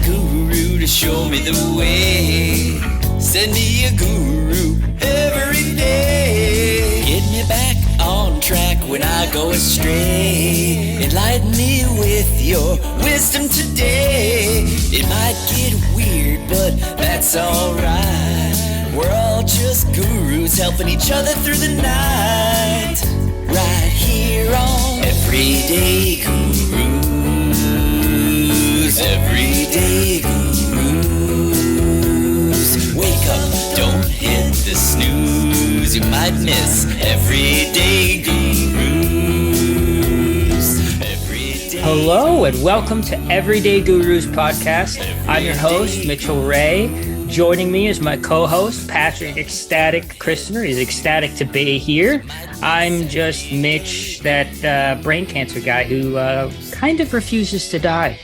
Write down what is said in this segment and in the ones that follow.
guru to show me the way. Send me a guru every day. Get me back on track when I go astray. Enlighten me with your wisdom today. It might get weird, but that's alright. We're all just gurus helping each other through the night. Right here on Everyday Gurus. Everyday Gurus. Wake up, don't hit the snooze. You might miss Everyday Gurus. Hello and welcome to Everyday Gurus podcast. I'm your host, Mitchell Ray. Joining me is my co-host, Patrick Ecstatic Christner. He's ecstatic to be here. I'm just Mitch, that brain cancer guy who kind of refuses to die.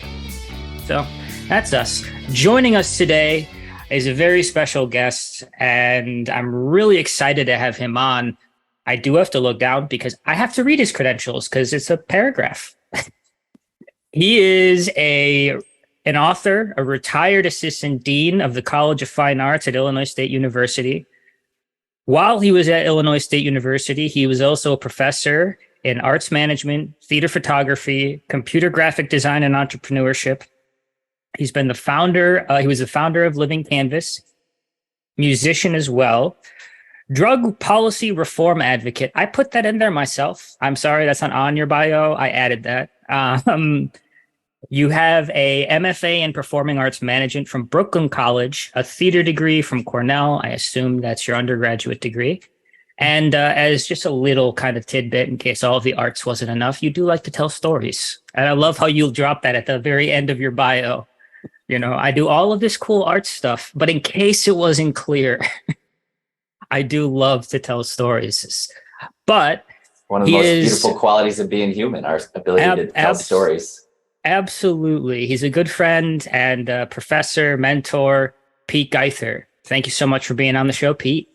So that's us. Joining us today is a very special guest, and I'm really excited to have him on. I do have to look down because I have to read his credentials because it's a paragraph. He is an author, a retired assistant dean of the College of Fine Arts at Illinois State University. While he was at Illinois State University, he was also a professor in arts management, theater photography, computer graphic design, and entrepreneurship. He's been he was the founder of Living Canvas, musician as well, drug policy reform advocate. I put that in there myself. I'm sorry, that's not on your bio. I added that. You have a MFA in Performing Arts Management from Brooklyn College, a theater degree from Cornell. I assume that's your undergraduate degree. And as just a little kind of tidbit, in case all of the arts wasn't enough, you do like to tell stories. And I love how you'll drop that at the very end of your bio. You know, I do all of this cool art stuff, but in case it wasn't clear, I do love to tell stories. But one of the most beautiful qualities of being human, our ability to tell stories. Absolutely. He's a good friend and professor, mentor, Pete Guither. Thank you so much for being on the show, Pete.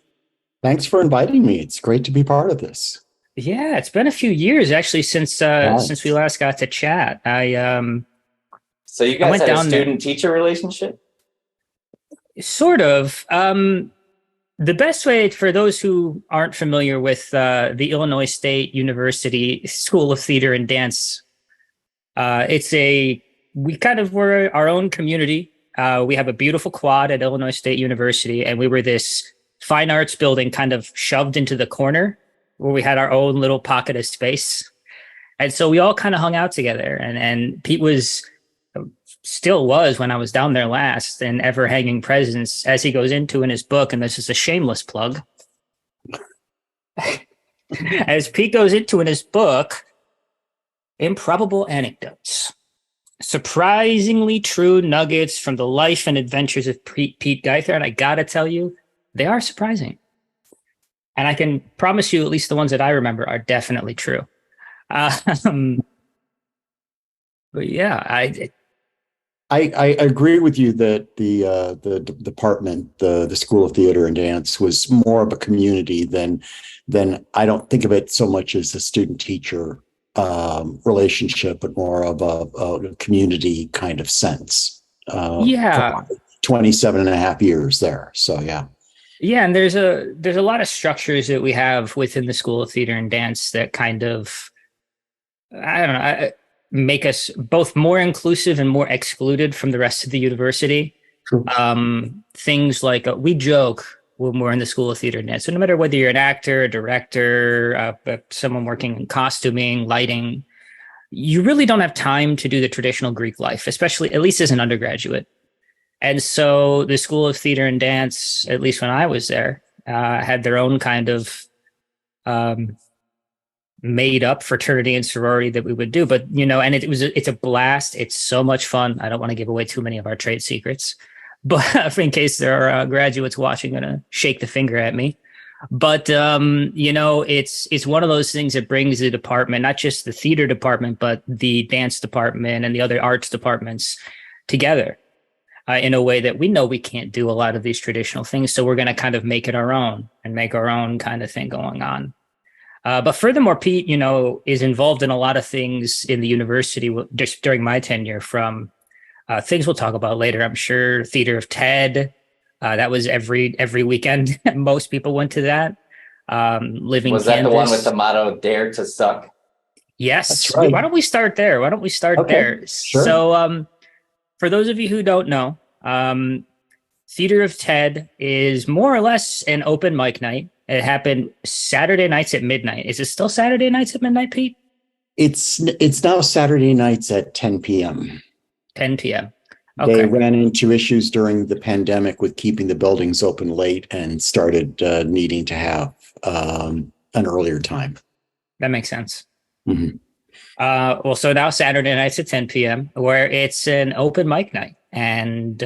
Thanks for inviting me. It's great to be part of this. Yeah, it's been a few years actually since we last got to chat. So you guys had a student-teacher relationship? Sort of. The best way for those who aren't familiar with the Illinois State University School of Theater and Dance, we kind of were our own community. We have a beautiful quad at Illinois State University, and we were this fine arts building kind of shoved into the corner where we had our own little pocket of space. And so we all kind of hung out together, and Pete still was when I was down there last, an ever hanging presence, as he goes into in his book. And this is a shameless plug. As Pete goes into in his book, Improbable Anecdotes, surprisingly true nuggets from the life and adventures of Pete Guither. And I gotta tell you, they are surprising. And I can promise you, at least the ones that I remember are definitely true. But yeah, I agree with you that the department, the School of Theater and Dance, was more of a community than I don't think of it so much as a student-teacher relationship, but more of a community kind of sense. 27 and a half years there. So, yeah. Yeah. And there's a lot of structures that we have within the School of Theater and Dance that kind of, I don't know, make us both more inclusive and more excluded from the rest of the university. True. Things like we joke when we're in the School of Theater and Dance. So no matter whether you're an actor, a director, someone working in costuming, lighting, you really don't have time to do the traditional Greek life, especially at least as an undergraduate. And so the School of Theater and Dance, at least when I was there, had their own kind of made up fraternity and sorority that we would do. But, you know, and it's a blast. It's so much fun. I don't want to give away too many of our trade secrets, but in case there are graduates watching, going to shake the finger at me. But, you know, it's one of those things that brings the department, not just the theater department, but the dance department and the other arts departments together in a way that we know we can't do a lot of these traditional things. So we're going to kind of make it our own and make our own kind of thing going on. But furthermore, Pete, you know, is involved in a lot of things in the university just during my tenure, from things we'll talk about later. I'm sure Theater of Ted. That was every weekend. Most people went to that. Living Was that Canvas. the one with the motto "Dare to Suck"? Yes. That's right. Why don't we start there? Okay, sure. So, for those of you who don't know, Theater of Ted is more or less an open mic night. It happened Saturday nights at midnight. Is it still Saturday nights at midnight, Pete? It's now Saturday nights at 10 p.m. 10 p.m. They Okay. ran into issues during the pandemic with keeping the buildings open late and started needing to have an earlier time. That makes sense. Mhm. Well, so now Saturday nights at 10 p.m., where it's an open mic night, and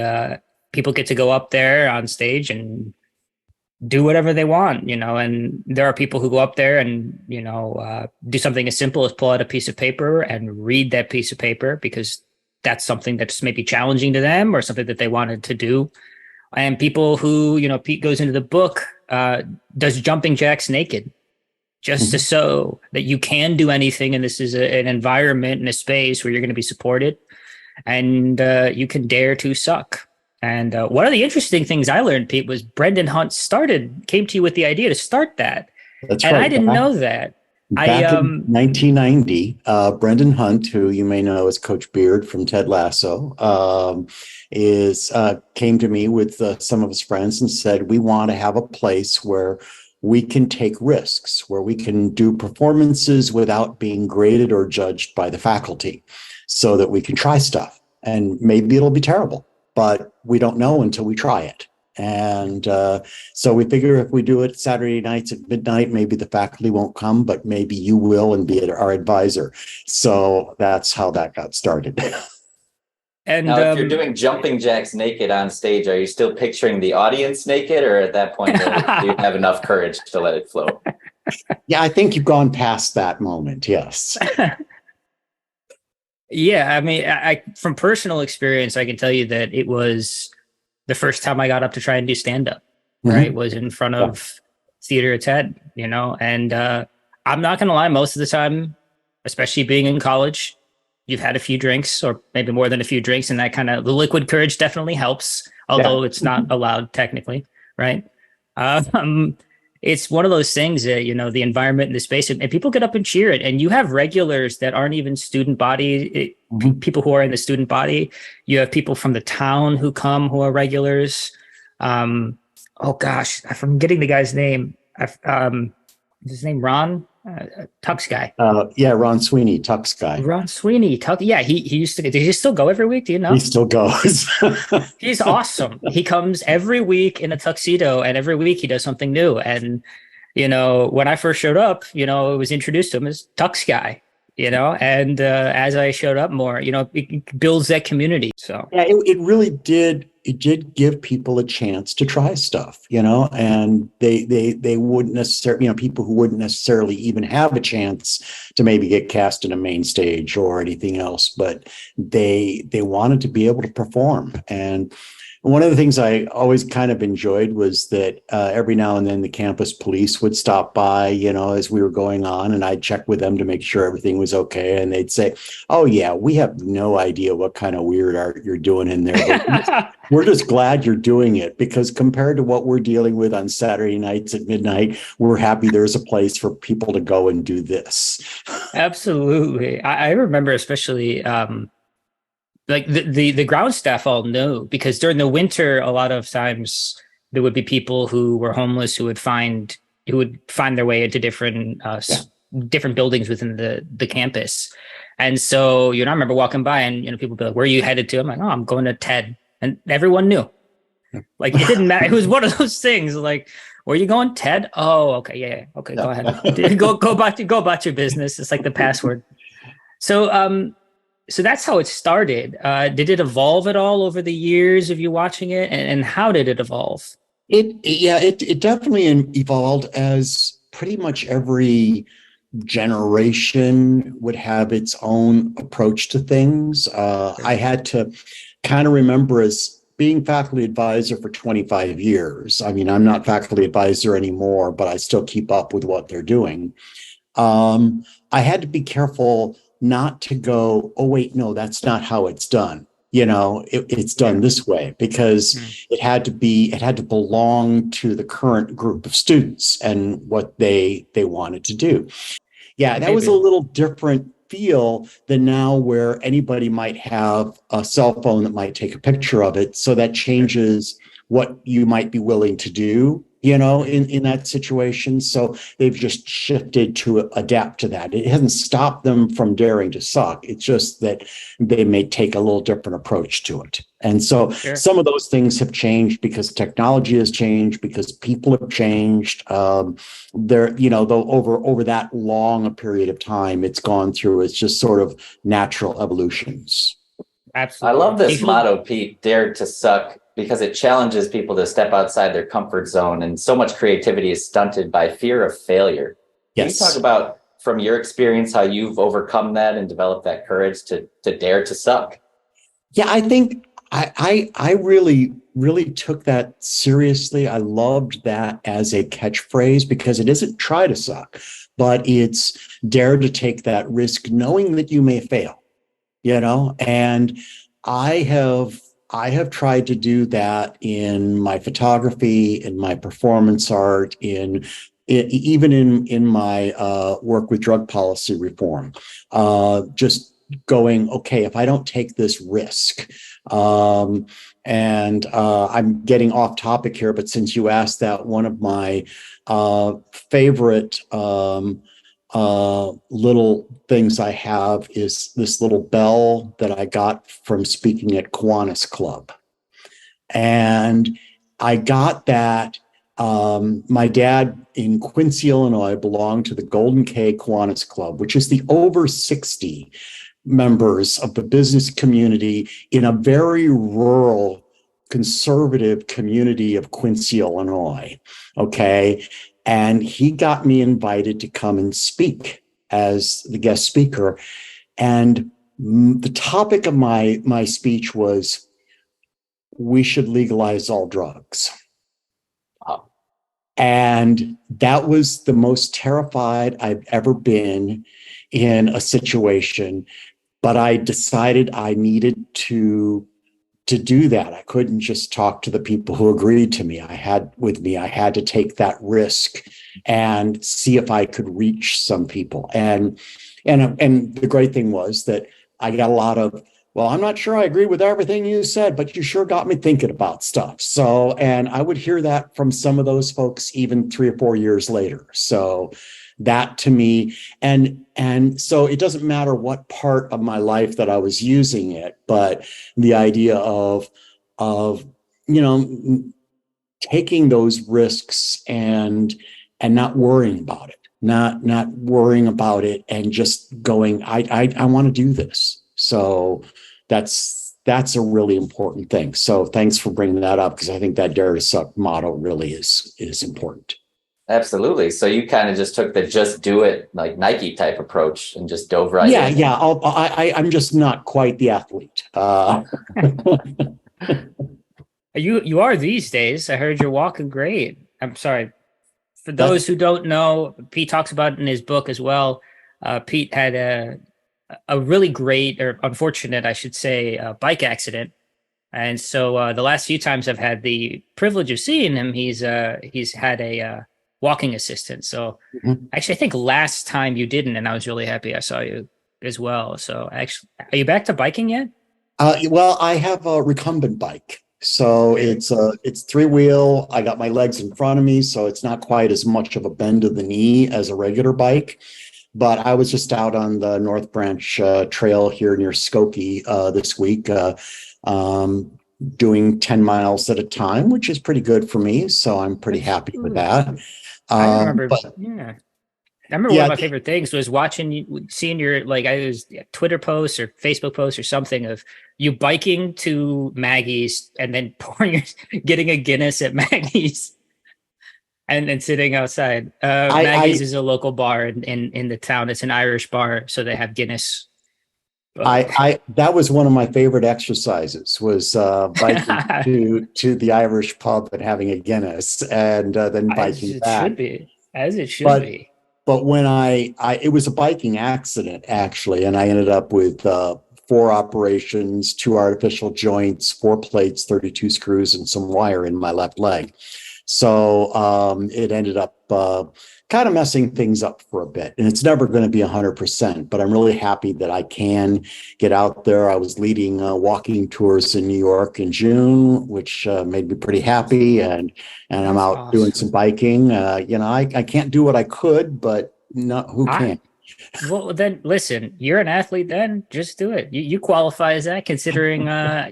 people get to go up there on stage and do whatever they want, and there are people who go up there and, do something as simple as pull out a piece of paper and read that piece of paper because that's something that's maybe challenging to them or something that they wanted to do. And people who, Pete goes into the book, does jumping jacks naked just to show that you can do anything. And this is an environment and a space where you're going to be supported and you can dare to suck. And one of the interesting things I learned, Pete, was Brendan Hunt came to you with the idea to start that. That's and right. I didn't know that. Back in 1990, Brendan Hunt, who you may know as Coach Beard from Ted Lasso, came to me with some of his friends and said, we want to have a place where we can take risks, where we can do performances without being graded or judged by the faculty so that we can try stuff. And maybe it'll be terrible, but we don't know until we try it. And so we figure if we do it Saturday nights at midnight, maybe the faculty won't come, but maybe you will and be our advisor. So that's how that got started. And now, if you're doing jumping jacks naked on stage, are you still picturing the audience naked, or at that point do you have enough courage to let it flow? Yeah, I think you've gone past that moment. Yes. Yeah, I mean, I from personal experience, I can tell you that it was the first time I got up to try and do stand-up, right? Was in front of Theater of Ted, and I'm not going to lie, most of the time, especially being in college, you've had a few drinks or maybe more than a few drinks, and that the liquid courage definitely helps, although it's not allowed technically, right? It's one of those things that, the environment and the space, and people get up and cheer it. And you have regulars that aren't even student body, people who are in the student body. You have people from the town who come who are regulars. Oh gosh, I'm getting the guy's name. His name Ron? Tux guy. Ron Sweeney, Tux guy. Ron Sweeney, Tux. Yeah, he used to. Does he still go every week? Do you know? He still goes. He's awesome. He comes every week in a tuxedo, and every week he does something new. And when I first showed up, it was introduced to him as Tux guy. And as I showed up more, it builds that community. So yeah, it really did. It did give people a chance to try stuff, and they wouldn't necessarily, people who wouldn't necessarily even have a chance to maybe get cast in a main stage or anything else, but they wanted to be able to perform. And one of the things I always kind of enjoyed was that every now and then the campus police would stop by, as we were going on, and I'd check with them to make sure everything was okay. And they'd say, "Oh yeah, we have no idea what kind of weird art you're doing in there. But we're just glad you're doing it, because compared to what we're dealing with on Saturday nights at midnight, we're happy there's a place for people to go and do this." Absolutely. I remember especially like the ground staff all knew, because during the winter, a lot of times there would be people who were homeless who would find their way into different buildings within the campus. And so, I remember walking by and, people would be like, "Where are you headed to?" I'm like, "Oh, I'm going to Ted." And everyone knew. Like, it didn't matter. It was one of those things like, "Where are you going, Ted?" "Oh, okay. Yeah. Okay. Go ahead. go about your business." It's like the password. So that's how it started. Did it evolve at all over the years of you watching it? And how did it evolve? It definitely evolved, as pretty much every generation would have its own approach to things. I had to kind of remember, as being faculty advisor for 25 years. I mean, I'm not faculty advisor anymore, but I still keep up with what they're doing. I had to be careful not to go, "Oh, wait, no, that's not how it's done." it's done this way, because it had to belong to the current group of students and what they wanted to do. Yeah, that was a little different feel than now, where anybody might have a cell phone that might take a picture of it. So that changes what you might be willing to do, in that situation. So they've just shifted to adapt to that. It hasn't stopped them from daring to suck. It's just that they may take a little different approach to it. And so some of those things have changed because technology has changed, because people have changed. Though over that long a period of time, it's gone through, it's just sort of natural evolutions. Absolutely. I love this motto, Pete, dare to suck, because it challenges people to step outside their comfort zone. And so much creativity is stunted by fear of failure. Yes. Can you talk about, from your experience, how you've overcome that and developed that courage to dare to suck? Yeah, I think I really, really took that seriously. I loved that as a catchphrase, because it isn't try to suck, but it's dare to take that risk, knowing that you may fail, and I have tried to do that in my photography, in my performance art, even in my work with drug policy reform. Just going, okay, if I don't take this risk, and I'm getting off topic here, but since you asked that, one of my favorite little things I have is this little bell that I got from speaking at Kiwanis Club. And I got that. My dad in Quincy, Illinois, belonged to the Golden K Kiwanis Club, which is the over 60 members of the business community in a very rural, conservative community of Quincy, Illinois. Okay. And he got me invited to come and speak as the guest speaker. And the topic of my speech was, we should legalize all drugs. Wow. And that was the most terrified I've ever been in a situation. But I decided I needed to do that. I couldn't just talk to the people who agreed to me. I had to take that risk and see if I could reach some people. And the great thing was that I got a lot of, well, I'm not sure I agree with everything you said, but you sure got me thinking about stuff. So, and I would hear that from some of those folks even 3 or 4 years later. So that to me, and so it doesn't matter what part of my life that I was using it, but the idea of taking those risks and not worrying about it, not worrying about it, and just going, I want to do this. So that's a really important thing. So thanks for bringing that up, because I think that dare to suck motto really is important. Absolutely. So you kind of just took the just do it, like Nike type approach, and just dove right in. Yeah. I'm just not quite the athlete. You are these days. I heard you're walking great. I'm sorry. For those who don't know, Pete talks about it in his book as well. Pete had a really great, or unfortunate, I should say, bike accident. And so the last few times I've had the privilege of seeing him, he's had a walking assistant. So actually, I think last time you didn't, and I was really happy I saw you as well. So actually, are you back to biking yet? Well, I have a recumbent bike. So it's 3-wheel. I got my legs in front of me, so it's not quite as much of a bend of the knee as a regular bike. But I was just out on the North Branch Trail here near Skokie this week, doing 10 miles at a time, which is pretty good for me. So I'm pretty happy with that. I remember, one of my favorite things was seeing your, like, I was Twitter posts or Facebook posts or something of you biking to Maggie's and then getting a Guinness at Maggie's and then sitting outside. Maggie's is a local bar in the town. It's an Irish bar, so they have Guinness. That was one of my favorite exercises, was biking to the Irish pub and having a Guinness, and then biking back. As it should be. But when it was a biking accident, actually, and I ended up with 4 operations, 2 artificial joints, 4 plates, 32 screws, and some wire in my left leg. So it ended up kind of messing things up for a bit. And it's never going to be 100%, but I'm really happy that I can get out there. I was leading walking tours in New York in June, which made me pretty happy. And I'm out doing some biking. I can't do what I could, but who can? Well, then listen, you're an athlete, then just do it. You qualify as that, considering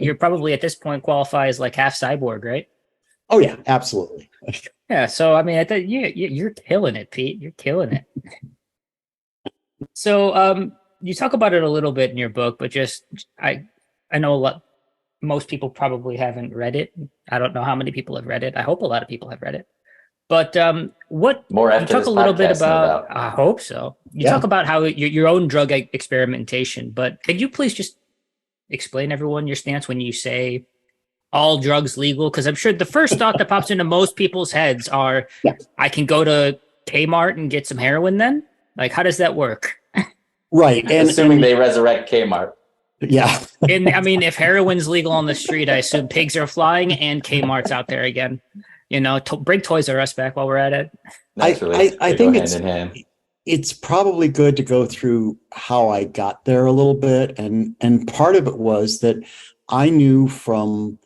you're probably at this point qualify as like half cyborg, right? Oh yeah, absolutely. Yeah. So, I mean, I thought you're killing it, Pete. You're killing it. So, you talk about it a little bit in your book, but I know most people probably haven't read it. I don't know how many people have read it. I hope a lot of people have read it. But what more after you talk this a little bit podcast, no about? doubt. I hope so. You talk about how your own drug experimentation, but could you please just explain everyone your stance when you say all drugs legal? Because I'm sure the first thought that pops into most people's heads are, I can go to Kmart and get some heroin then? Like, how does that work? Right. And assuming they resurrect Kmart. Yeah. And I mean, if heroin's legal on the street, I assume pigs are flying and Kmart's out there again. Bring Toys R Us back while we're at it. I think it's probably good to go through how I got there a little bit. And part of it was that I knew from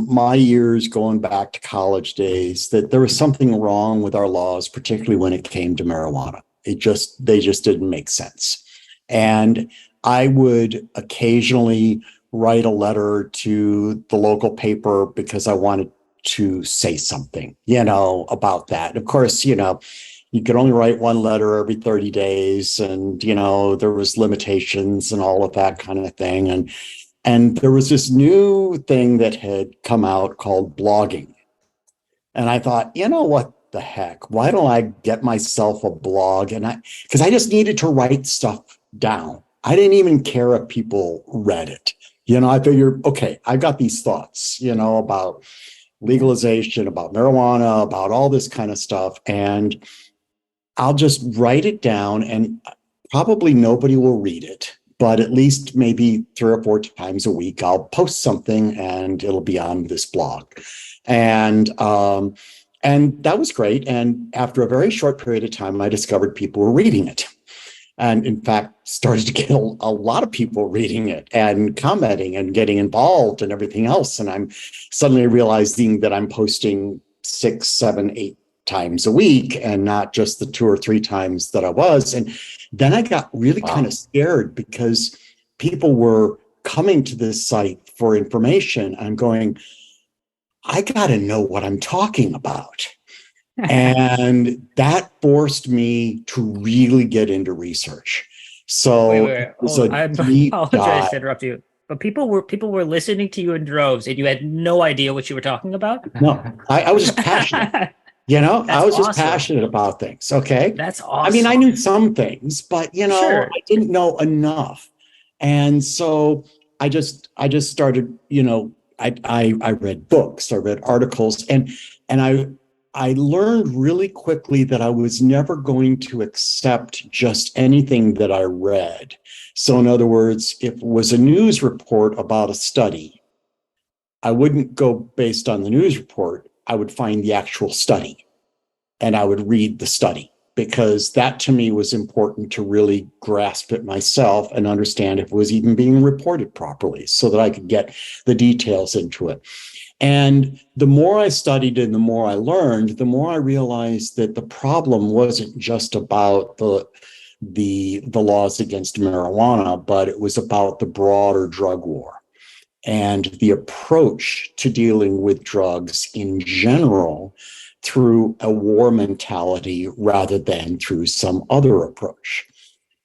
my years going back to college days that there was something wrong with our laws, particularly when it came to marijuana. They just didn't make sense. And I would occasionally write a letter to the local paper because I wanted to say something, about that. Of course, you could only write one letter every 30 days and, there was limitations and all of that kind of thing. And there was this new thing that had come out called blogging. And I thought, what the heck? Why don't I get myself a blog? Because I just needed to write stuff down. I didn't even care if people read it. I figured, okay, I've got these thoughts, about legalization, about marijuana, about all this kind of stuff. And I'll just write it down and probably nobody will read it. But at least maybe 3 or 4 times a week, I'll post something and it'll be on this blog. And that was great. And after a very short period of time, I discovered people were reading it. And in fact, started to get a lot of people reading it and commenting and getting involved and everything else. And I'm suddenly realizing that I'm posting 6, 7, 8 times a week and not just the 2 or 3 times that I was. And then I got really kind of scared because people were coming to this site for information. I'm going, I got to know what I'm talking about. And that forced me to really get into research. So wait. I apologize to interrupt you, but people were listening to you in droves, and you had no idea what you were talking about. No, I was just passionate. I was just passionate about things. Okay, that's awesome. I mean, I knew some things, but I didn't know enough, and so I just started. I read books, I read articles, and I learned really quickly that I was never going to accept just anything that I read. So in other words, if it was a news report about a study, I wouldn't go based on the news report. I would find the actual study and I would read the study, because that to me was important to really grasp it myself and understand if it was even being reported properly so that I could get the details into it. And the more I studied and the more I learned, the more I realized that the problem wasn't just about the laws against marijuana, but it was about the broader drug war and the approach to dealing with drugs in general through a war mentality rather than through some other approach.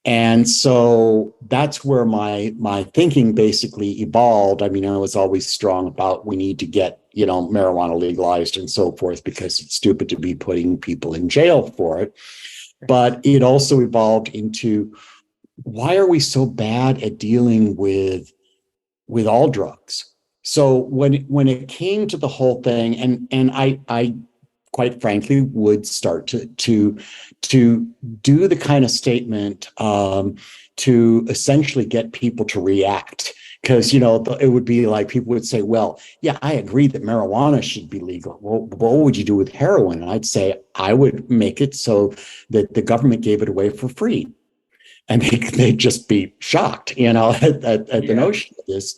And so that's where my thinking basically evolved. I mean, I was always strong about we need to get, marijuana legalized and so forth, because it's stupid to be putting people in jail for it. But it also evolved into, why are we so bad at dealing with all drugs? So when it came to the whole thing, and I quite frankly would start to do the kind of statement to essentially get people to react. Because, it would be like people would say, well, yeah, I agree that marijuana should be legal. Well, what would you do with heroin? And I'd say, I would make it so that the government gave it away for free. And they'd just be shocked, at the notion of this.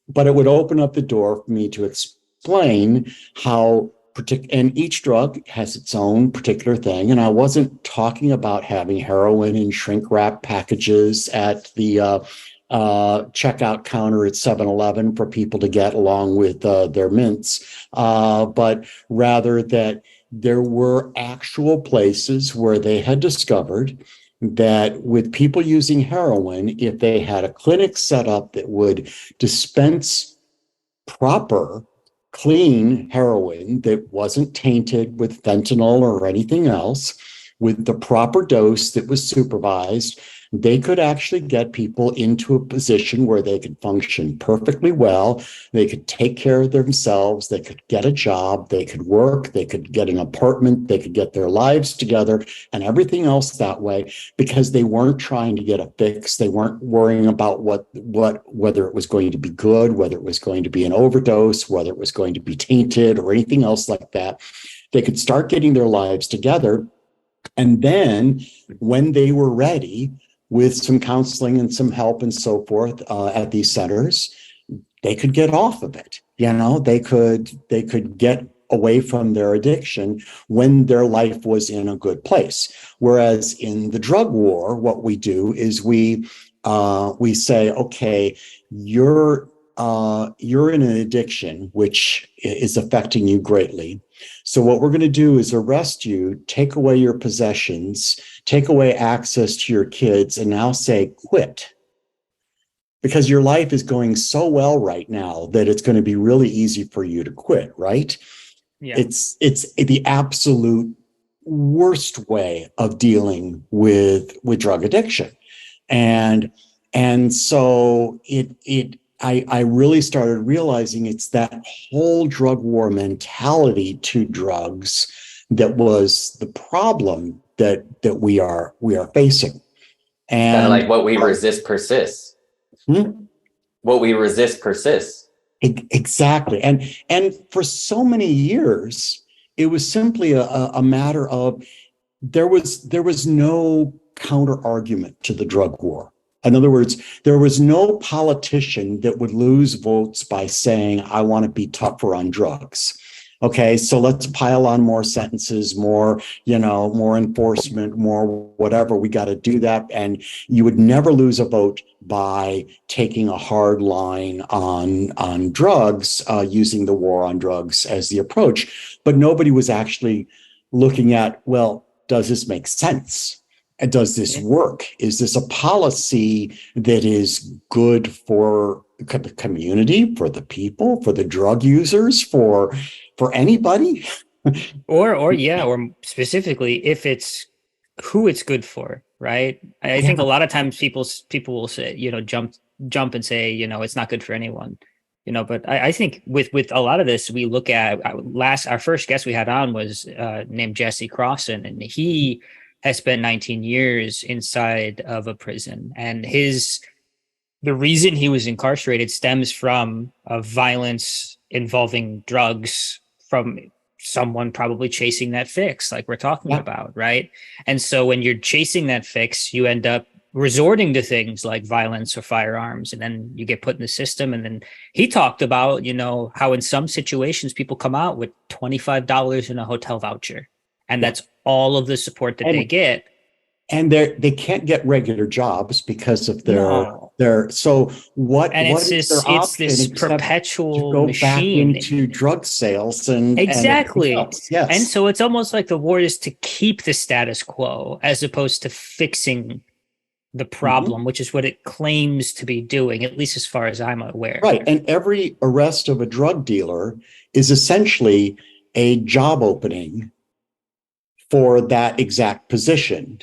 But it would open up the door for me to explain how and each drug has its own particular thing. And I wasn't talking about having heroin in shrink wrap packages at the checkout counter at 7-Eleven for people to get along with their mints, but rather that there were actual places where they had discovered that with people using heroin, if they had a clinic set up that would dispense proper, clean heroin that wasn't tainted with fentanyl or anything else, with the proper dose that was supervised, they could actually get people into a position where they could function perfectly well. They could take care of themselves. They could get a job. They could work. They could get an apartment. They could get their lives together and everything else that way, because they weren't trying to get a fix. They weren't worrying about whether it was going to be good, whether it was going to be an overdose, whether it was going to be tainted or anything else like that. They could start getting their lives together. And then when they were ready, with some counseling and some help and so forth at these centers, they could get off of it. They could get away from their addiction when their life was in a good place. Whereas in the drug war, what we do is we say, okay, you're in an addiction which is affecting you greatly. So what we're going to do is arrest you, take away your possessions, take away access to your kids, and now say, quit. Because your life is going so well right now that it's going to be really easy for you to quit, right? Yeah. It's the absolute worst way of dealing with drug addiction. And so I really started realizing it's that whole drug war mentality to drugs that was the problem that we are facing. And kind of like what we resist persists. What we resist persists. Exactly. And for so many years, it was simply a matter of there was no counter argument to the drug war. In other words, there was no politician that would lose votes by saying, I want to be tougher on drugs. Okay, so let's pile on more sentences, more enforcement, more whatever. We got to do that. And you would never lose a vote by taking a hard line on drugs, using the war on drugs as the approach. But nobody was actually looking at, well, does this make sense? And does this work? Is this a policy that is good for the community, for the people, for the drug users, for anybody? or specifically if it's who it's good for, right? I think a lot of times people will say, jump and say, it's not good for anyone. But I think with a lot of this, we look at our first guest we had on was named Jesse Crossan, and he has spent 19 years inside of a prison, and the reason he was incarcerated stems from a violence involving drugs from someone probably chasing that fix, like we're talking about, right? And so when you're chasing that fix, you end up resorting to things like violence or firearms, and then you get put in the system. And then he talked about, how in some situations people come out with $25 in a hotel voucher, and that's all of the support that they get. And they can't get regular jobs because of their so what? And what it's this perpetual to go machine back into drug sales and exactly. And yes. And so it's almost like the war is to keep the status quo as opposed to fixing the problem, which is what it claims to be doing, at least as far as I'm aware. Right. And every arrest of a drug dealer is essentially a job opening for that exact position.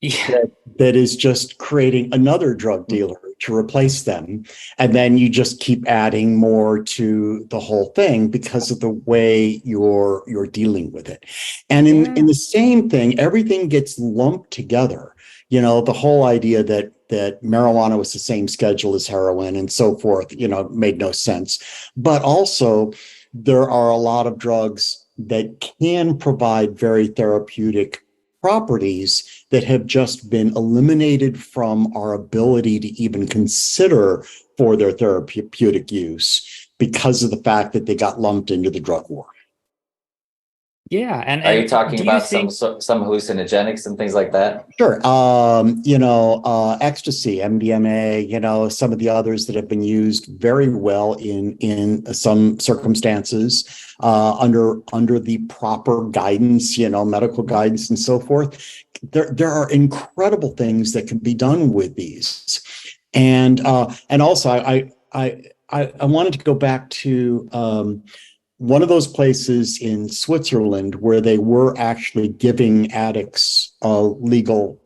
Yeah. That is just creating another drug dealer to replace them. And then you just keep adding more to the whole thing because of the way you're dealing with it. And in the same thing, everything gets lumped together. The whole idea that marijuana was the same schedule as heroin and so forth, made no sense. But also, there are a lot of drugs that can provide very therapeutic properties that have just been eliminated from our ability to even consider for their therapeutic use because of the fact that they got lumped into the drug war. Yeah, and Are you talking do you about think some hallucinogenics and things like that? Sure. Ecstasy, MDMA, some of the others that have been used very well in some circumstances, under the proper guidance, medical guidance and so forth. There are incredible things that can be done with these. And also I wanted to go back to one of those places in Switzerland where they were actually giving addicts legal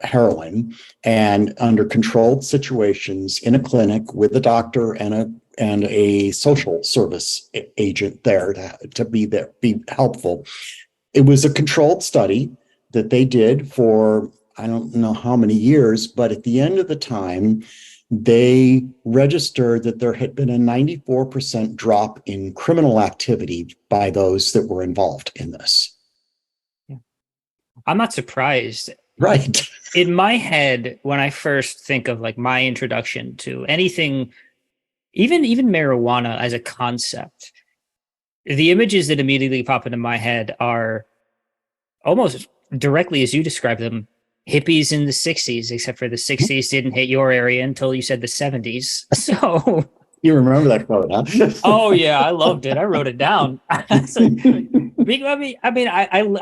heroin, and under controlled situations in a clinic with a doctor and a social service agent there to be helpful. It was a controlled study that they did for I don't know how many years, but at the end of the time, they registered that there had been a 94% drop in criminal activity by those that were involved in this. I'm not surprised. Right. In my head, when I first think of like my introduction to anything, even marijuana as a concept, the images that immediately pop into my head are almost directly as you describe them, hippies in the 60s, except for the 60s didn't hit your area until you said the 70s. So you remember that quote, huh? Oh yeah, I loved it. I wrote it down. I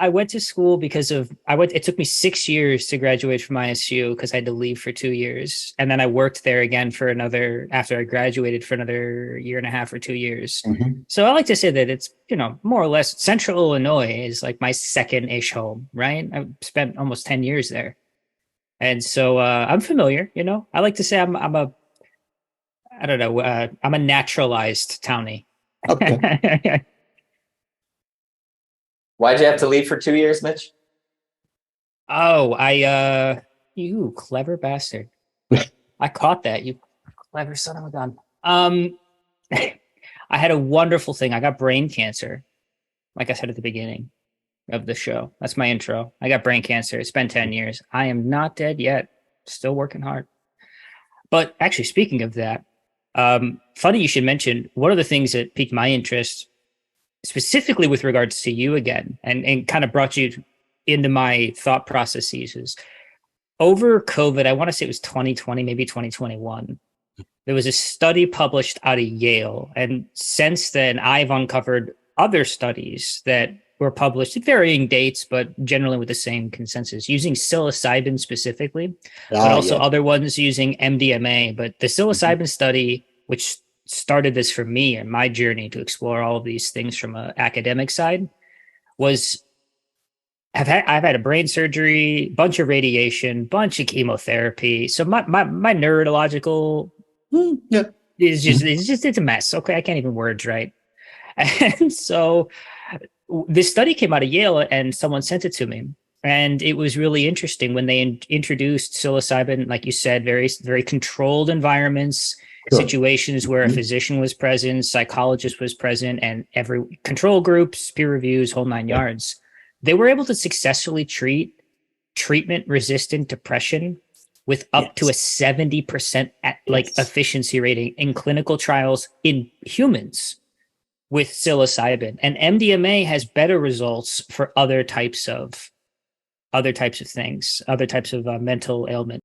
went to school because of it took me 6 years to graduate from ISU because I had to leave for 2 years. And then I worked there again after I graduated for another year and a half or 2 years. Mm-hmm. So I like to say that it's, more or less Central Illinois is like my second-ish home, right? I've spent almost 10 years there. And so I'm familiar, I like to say I don't know. I'm a naturalized townie. Okay. Why'd you have to leave for 2 years, Mitch? Oh, you clever bastard. I caught that, you clever son of a gun. I had a wonderful thing. I got brain cancer. Like I said at the beginning of the show. That's my intro. I got brain cancer. It's been 10 years. I am not dead yet. Still working hard. But actually, speaking of that, funny you should mention one of the things that piqued my interest, specifically with regards to you again, and kind of brought you into my thought processes, is over COVID. I want to say it was 2020, maybe 2021. There was a study published out of Yale, and since then, I've uncovered other studies that were published at varying dates, but generally with the same consensus, using psilocybin specifically, but also other ones using MDMA. But the psilocybin study, which started this for me and my journey to explore all of these things from an academic side, was I've had a brain surgery, bunch of radiation, bunch of chemotherapy. So my neurological it's a mess. Okay, I can't even words right. And so this study came out of Yale, and someone sent it to me. And it was really interesting when they introduced psilocybin, like you said, very, very controlled environments, situations where a physician was present, psychologist was present, and every control groups, peer reviews, whole nine yards. They were able to successfully treat treatment-resistant depression with up to a 70% efficiency rating in clinical trials in humans with psilocybin. And MDMA has better results for other types of things, other types of mental ailment.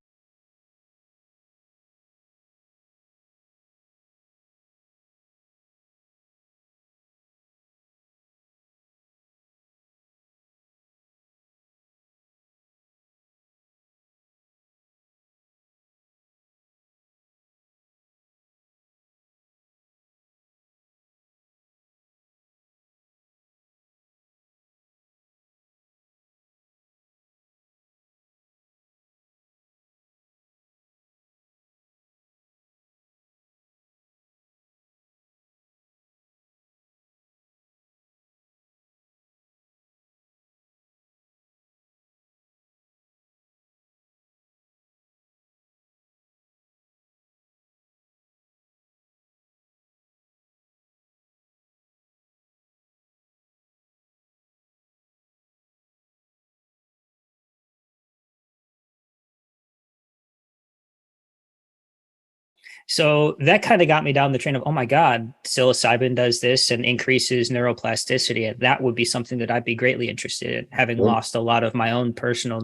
So that kind of got me down the train of, oh my God, psilocybin does this and increases neuroplasticity. And that would be something that I'd be greatly interested in, having lost a lot of my own personal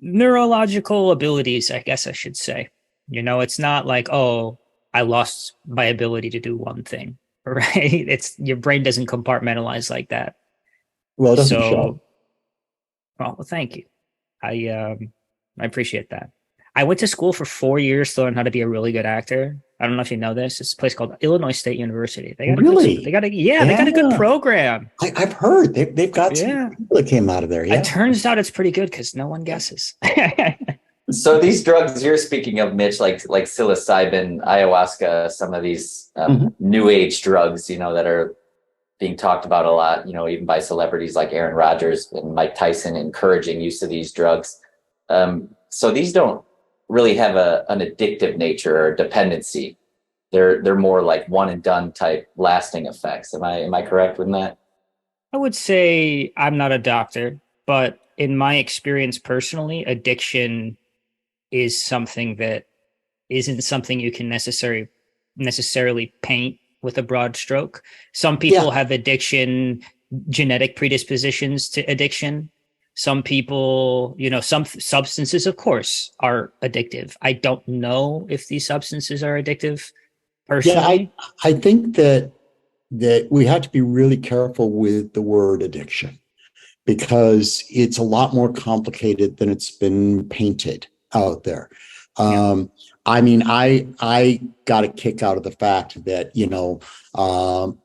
neurological abilities, I guess I should say. It's not like, oh, I lost my ability to do one thing, right? It's your brain doesn't compartmentalize like that. Well, it doesn't show. Well, thank you. I appreciate that. I went to school for 4 years to learn how to be a really good actor. I don't know if you know this. It's a place called Illinois State University. They got they got a good program. I've heard they've got some people that came out of there. Yeah. It turns out it's pretty good because no one guesses. So these drugs you're speaking of, Mitch, like psilocybin, ayahuasca, some of these new age drugs, that are being talked about a lot, even by celebrities like Aaron Rodgers and Mike Tyson encouraging use of these drugs. So these don't really have an addictive nature or dependency. They're more like one and done type lasting effects. Am I correct with that? I would say I'm not a doctor, but in my experience personally, addiction is something that isn't something you can necessarily paint with a broad stroke. Some people have addiction, genetic predispositions to addiction. Some people, some substances, of course, are addictive. I don't know if these substances are addictive personally. Yeah, I think that we have to be really careful with the word addiction because it's a lot more complicated than it's been painted out there. I mean, I got a kick out of the fact that,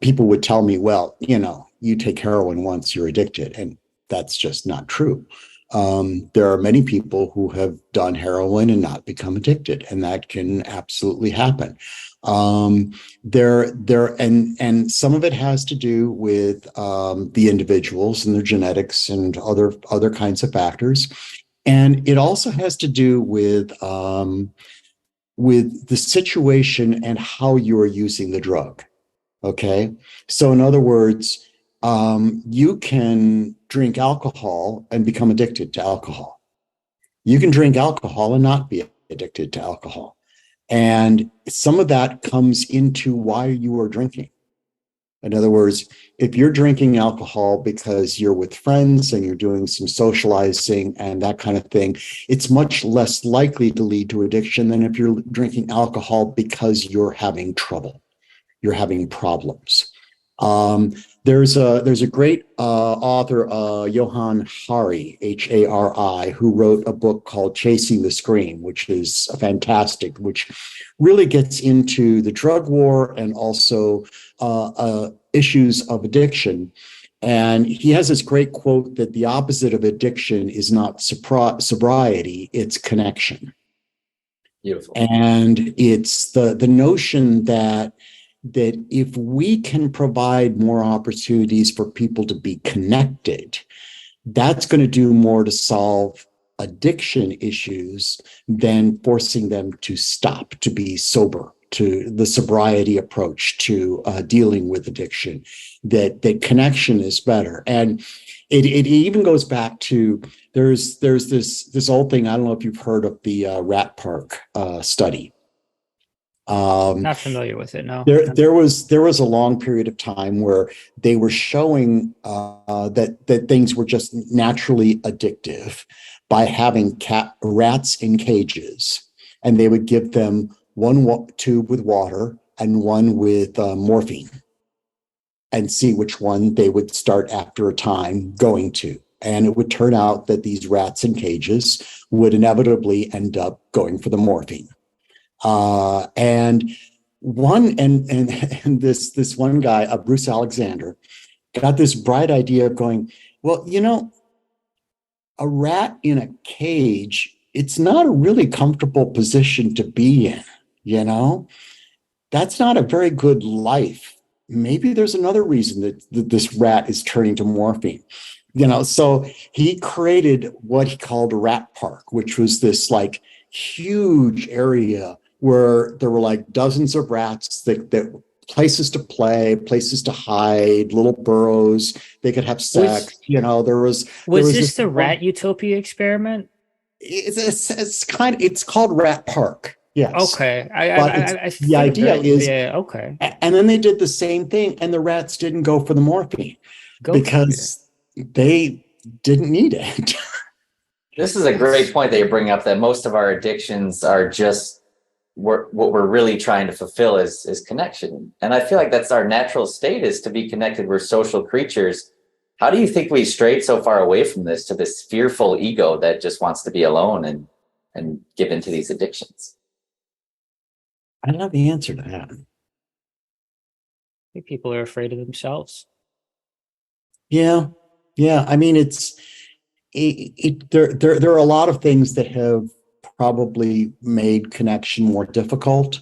people would tell me, well, you take heroin once, you're addicted. And that's just not true. There are many people who have done heroin and not become addicted, and that can absolutely happen. And some of it has to do with the individuals and their genetics and other kinds of factors, and it also has to do with the situation and how you are using the drug. Okay, so in other words, you can drink alcohol and become addicted to alcohol. You can drink alcohol and not be addicted to alcohol. And some of that comes into why you are drinking. In other words, if you're drinking alcohol because you're with friends and you're doing some socializing and that kind of thing, it's much less likely to lead to addiction than if you're drinking alcohol because you're having trouble, you're having problems. There's a great author, Johann Hari, Hari, who wrote a book called Chasing the Scream, which is fantastic, which really gets into the drug war and also issues of addiction. And he has this great quote that the opposite of addiction is not sobriety, it's connection. Beautiful. And it's the notion that if we can provide more opportunities for people to be connected, that's going to do more to solve addiction issues than forcing them to stop, to be sober, to the sobriety approach to dealing with addiction, that connection is better. And it even goes back to, there's this old thing, I don't know if you've heard of the Rat Park study. Not familiar with it, no. There was a long period of time where they were showing that things were just naturally addictive by having rats in cages, and they would give them one tube with water and one with morphine, and see which one they would start after a time going to. And it would turn out that these rats in cages would inevitably end up going for the morphine. And this one guy, Bruce Alexander, got this bright idea of going, well, a rat in a cage, it's not a really comfortable position to be in, that's not a very good life. Maybe there's another reason that this rat is turning to morphine. So he created what he called a rat park, which was this like huge area where there were like dozens of rats that places to play, places to hide, little burrows. They could have sex. Was this the Rat Utopia experiment? It's called Rat Park. Yes. Okay. I The think idea that, is, yeah, okay. and then they did the same thing, and the rats didn't go for the morphine Go figure. because they didn't need it. This is a great point that you bring up, that most of our addictions are just what we're really trying to fulfill is connection. And I feel like that's our natural state, is to be connected. We're social creatures. How do you think we strayed so far away from this to this fearful ego that just wants to be alone and give into these addictions? I don't have the answer to that. I think people are afraid of themselves. Yeah. Yeah. I mean, there are a lot of things that have probably made connection more difficult,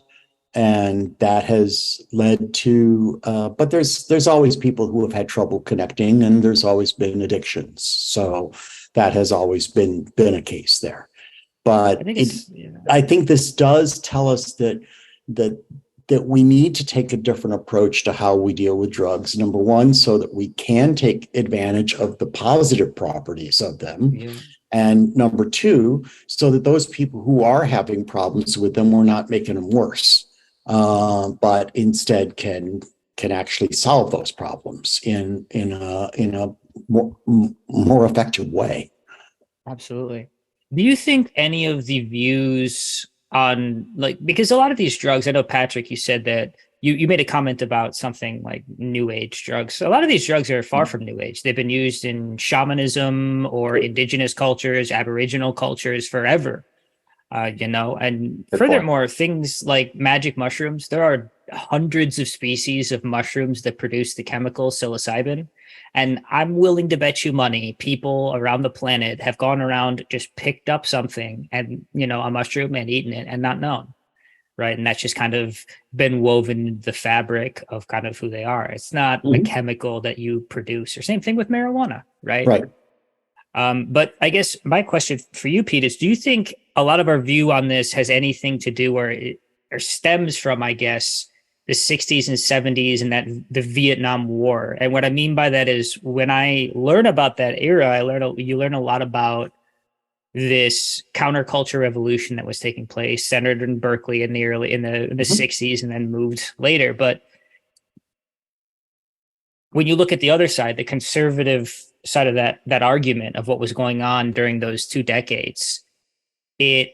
and that has led to but there's always people who have had trouble connecting, and there's always been addictions, so that has always been a case there. But I think this does tell us that that we need to take a different approach to how we deal with drugs. Number one, so that we can take advantage of the positive properties of them. Yeah. And number two, so that those people who are having problems with them, we're not making them worse, but instead can actually solve those problems in a more effective way. Absolutely. Do you think any of the views on, like, because a lot of these drugs, I know, Patrick, you said that you made a comment about something like new age drugs. A lot of these drugs are far from new age. They've been used in shamanism or indigenous cultures, aboriginal cultures forever. And Good furthermore, things like magic mushrooms, there are hundreds of species of mushrooms that produce the chemical psilocybin. And I'm willing to bet you money people around the planet have gone around, just picked up something and, a mushroom, and eaten it and not known. Right. And that's just kind of been woven into the fabric of kind of who they are. It's not a chemical that you produce, or same thing with marijuana. Right. Right. But I guess my question for you, Pete, is, do you think a lot of our view on this has anything to do, or stems from, I guess, the 60s and 70s and that the Vietnam War? And what I mean by that is, when I learn about that era, you learn a lot about this counterculture revolution that was taking place, centered in Berkeley in the 60s, and then moved later. But when you look at the other side, the conservative side of that argument of what was going on during those 2 decades, it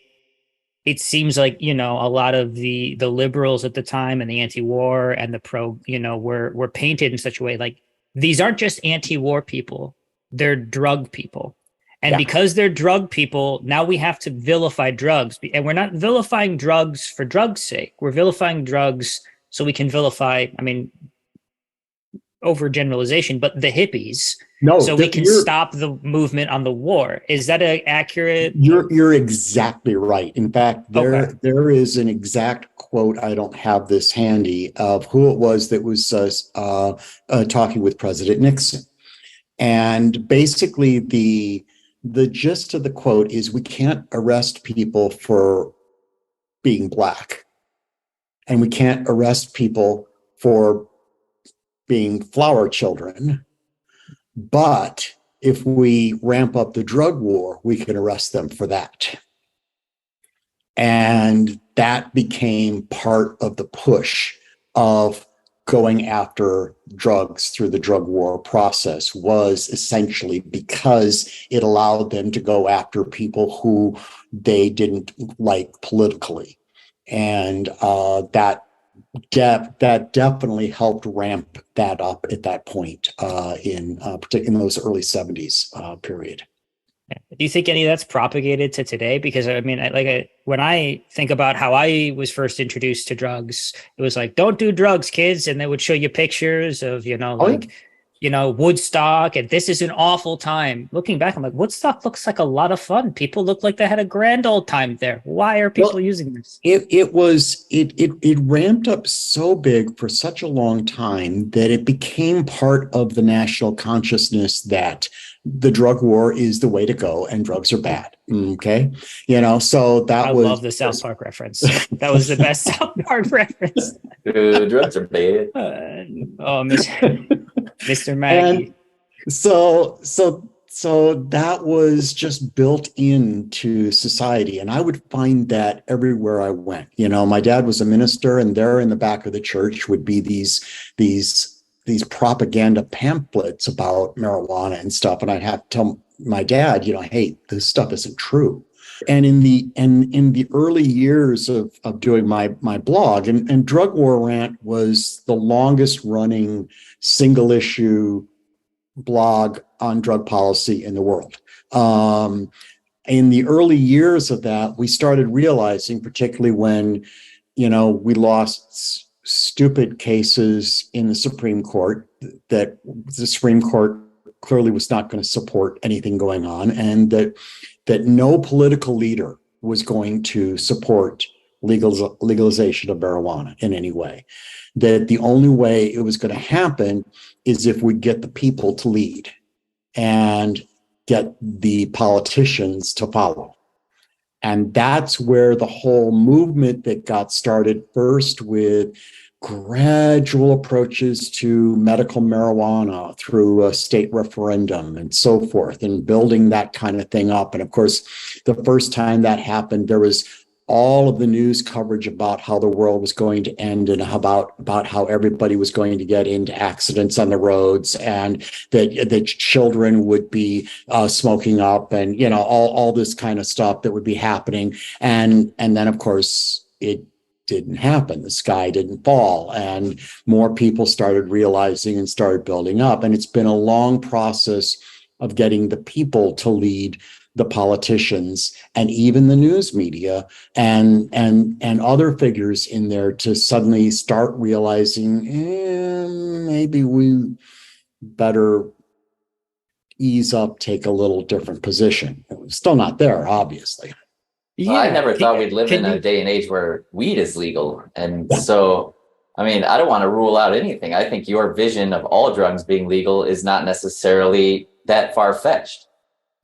seems like, a lot of the liberals at the time, and the anti-war and the pro, were painted in such a way like, these aren't just anti-war people, they're drug people. And because they're drug people, now we have to vilify drugs. And we're not vilifying drugs for drugs' sake. We're vilifying drugs so we can vilify, overgeneralization, but the hippies. No, so we can stop the movement on the war. Is that accurate? You're exactly right. In fact, there is an exact quote, I don't have this handy, of who it was that was talking with President Nixon. And basically the gist of the quote is, we can't arrest people for being Black, and we can't arrest people for being flower children. But if we ramp up the drug war, we can arrest them for that. And that became part of the push of going after drugs through the drug war process, was essentially because it allowed them to go after people who they didn't like politically. And that definitely helped ramp that up at that point in those early 70s period. Do you think any of that's propagated to today? Because when I think about how I was first introduced to drugs, it was like, don't do drugs, kids. And they would show you pictures of, Woodstock, and this is an awful time. Looking back, I'm like, Woodstock looks like a lot of fun. People look like they had a grand old time there. Why are people using this? It ramped up so big for such a long time that it became part of the national consciousness that the drug war is the way to go and drugs are bad. Okay. So I love the South Park reference. That was the best South Park reference. Drugs are bad. Mr. Maggie. And so so that was just built into society. And I would find that everywhere I went. You know, my dad was a minister, and there in the back of the church would be these propaganda pamphlets about marijuana and stuff. And I'd have to tell my dad, you know, hey, this stuff isn't true. And in the early years of doing my blog, and Drug War Rant was the longest running single issue blog on drug policy in the world. In the early years of that, we started realizing, particularly when, you know, we lost stupid cases in the Supreme Court, that the Supreme Court clearly was not going to support anything going on, and that no political leader was going to support legalization of marijuana in any way. That the only way it was going to happen is if we get the people to lead and get the politicians to follow. And that's where the whole movement that got started, first with gradual approaches to medical marijuana through a state referendum and so forth, and building that kind of thing up. And of course, the first time that happened, there was all of the news coverage about how the world was going to end, and about how everybody was going to get into accidents on the roads, and that children would be smoking up, and, you know, all this kind of stuff that would be happening. And then, of course, it didn't happen. The sky didn't fall, and more people started realizing and started building up. And it's been a long process of getting the people to lead the politicians and even the news media and other figures in there to suddenly start realizing, maybe we better ease up, take a little different position. Still not there, obviously. Well, I never thought we'd live in a day and age where weed is legal. And so, I mean, I don't want to rule out anything. I think your vision of all drugs being legal is not necessarily that far-fetched.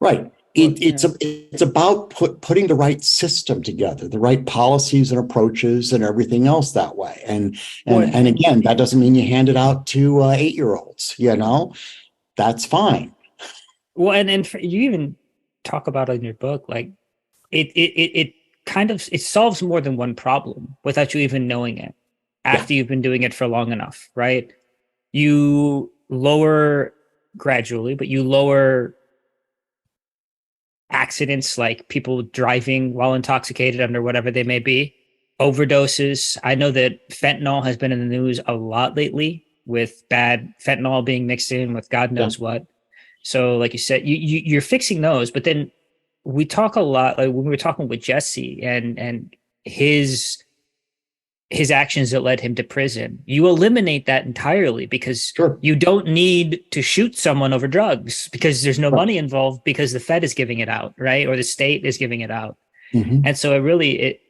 Right. It's about putting the right system together, the right policies and approaches and everything else that way. And again, that doesn't mean you hand it out to 8-year-olds, you know, that's fine. Well, and you even talk about it in your book, like it kind of, it solves more than one problem without you even knowing it after you've been doing it for long enough, right? You lower gradually, but you lower accidents, like people driving while intoxicated under whatever they may be, overdoses. I know that fentanyl has been in the news a lot lately, with bad fentanyl being mixed in with God knows what. So like you said, you're fixing those, but then we talk a lot, like when we were talking with Jesse and his actions that led him to prison, you eliminate that entirely because you don't need to shoot someone over drugs because there's no money involved, because the Fed is giving it out, right? Or the state is giving it out. Mm-hmm. And so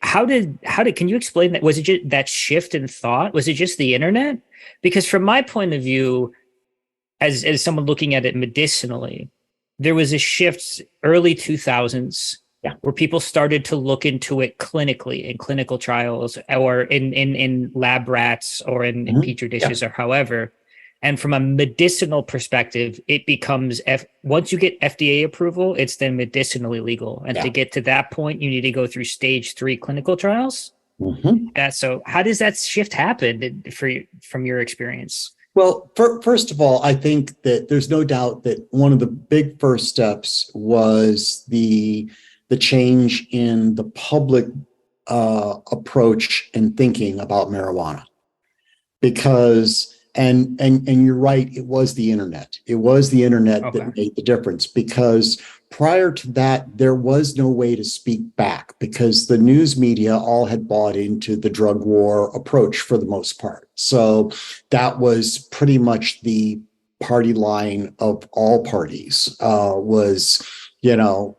how did, can you explain that? Was it just that shift in thought? Was it just the internet? Because from my point of view, as someone looking at it medicinally, there was a shift early 2000s where people started to look into it clinically in clinical trials or in lab rats or in petri dishes or however. And from a medicinal perspective, it becomes, once you get FDA approval, it's then medicinally legal. And to get to that point, you need to go through stage 3 clinical trials. Mm-hmm. So how does that shift happen from your experience? Well, first of all, I think that there's no doubt that one of the big first steps was the change in the public approach and thinking about marijuana. Because, and you're right, it was the internet. It was the internet that made the difference, because prior to that, there was no way to speak back because the news media all had bought into the drug war approach for the most part. So that was pretty much the party line of all parties, was, you know,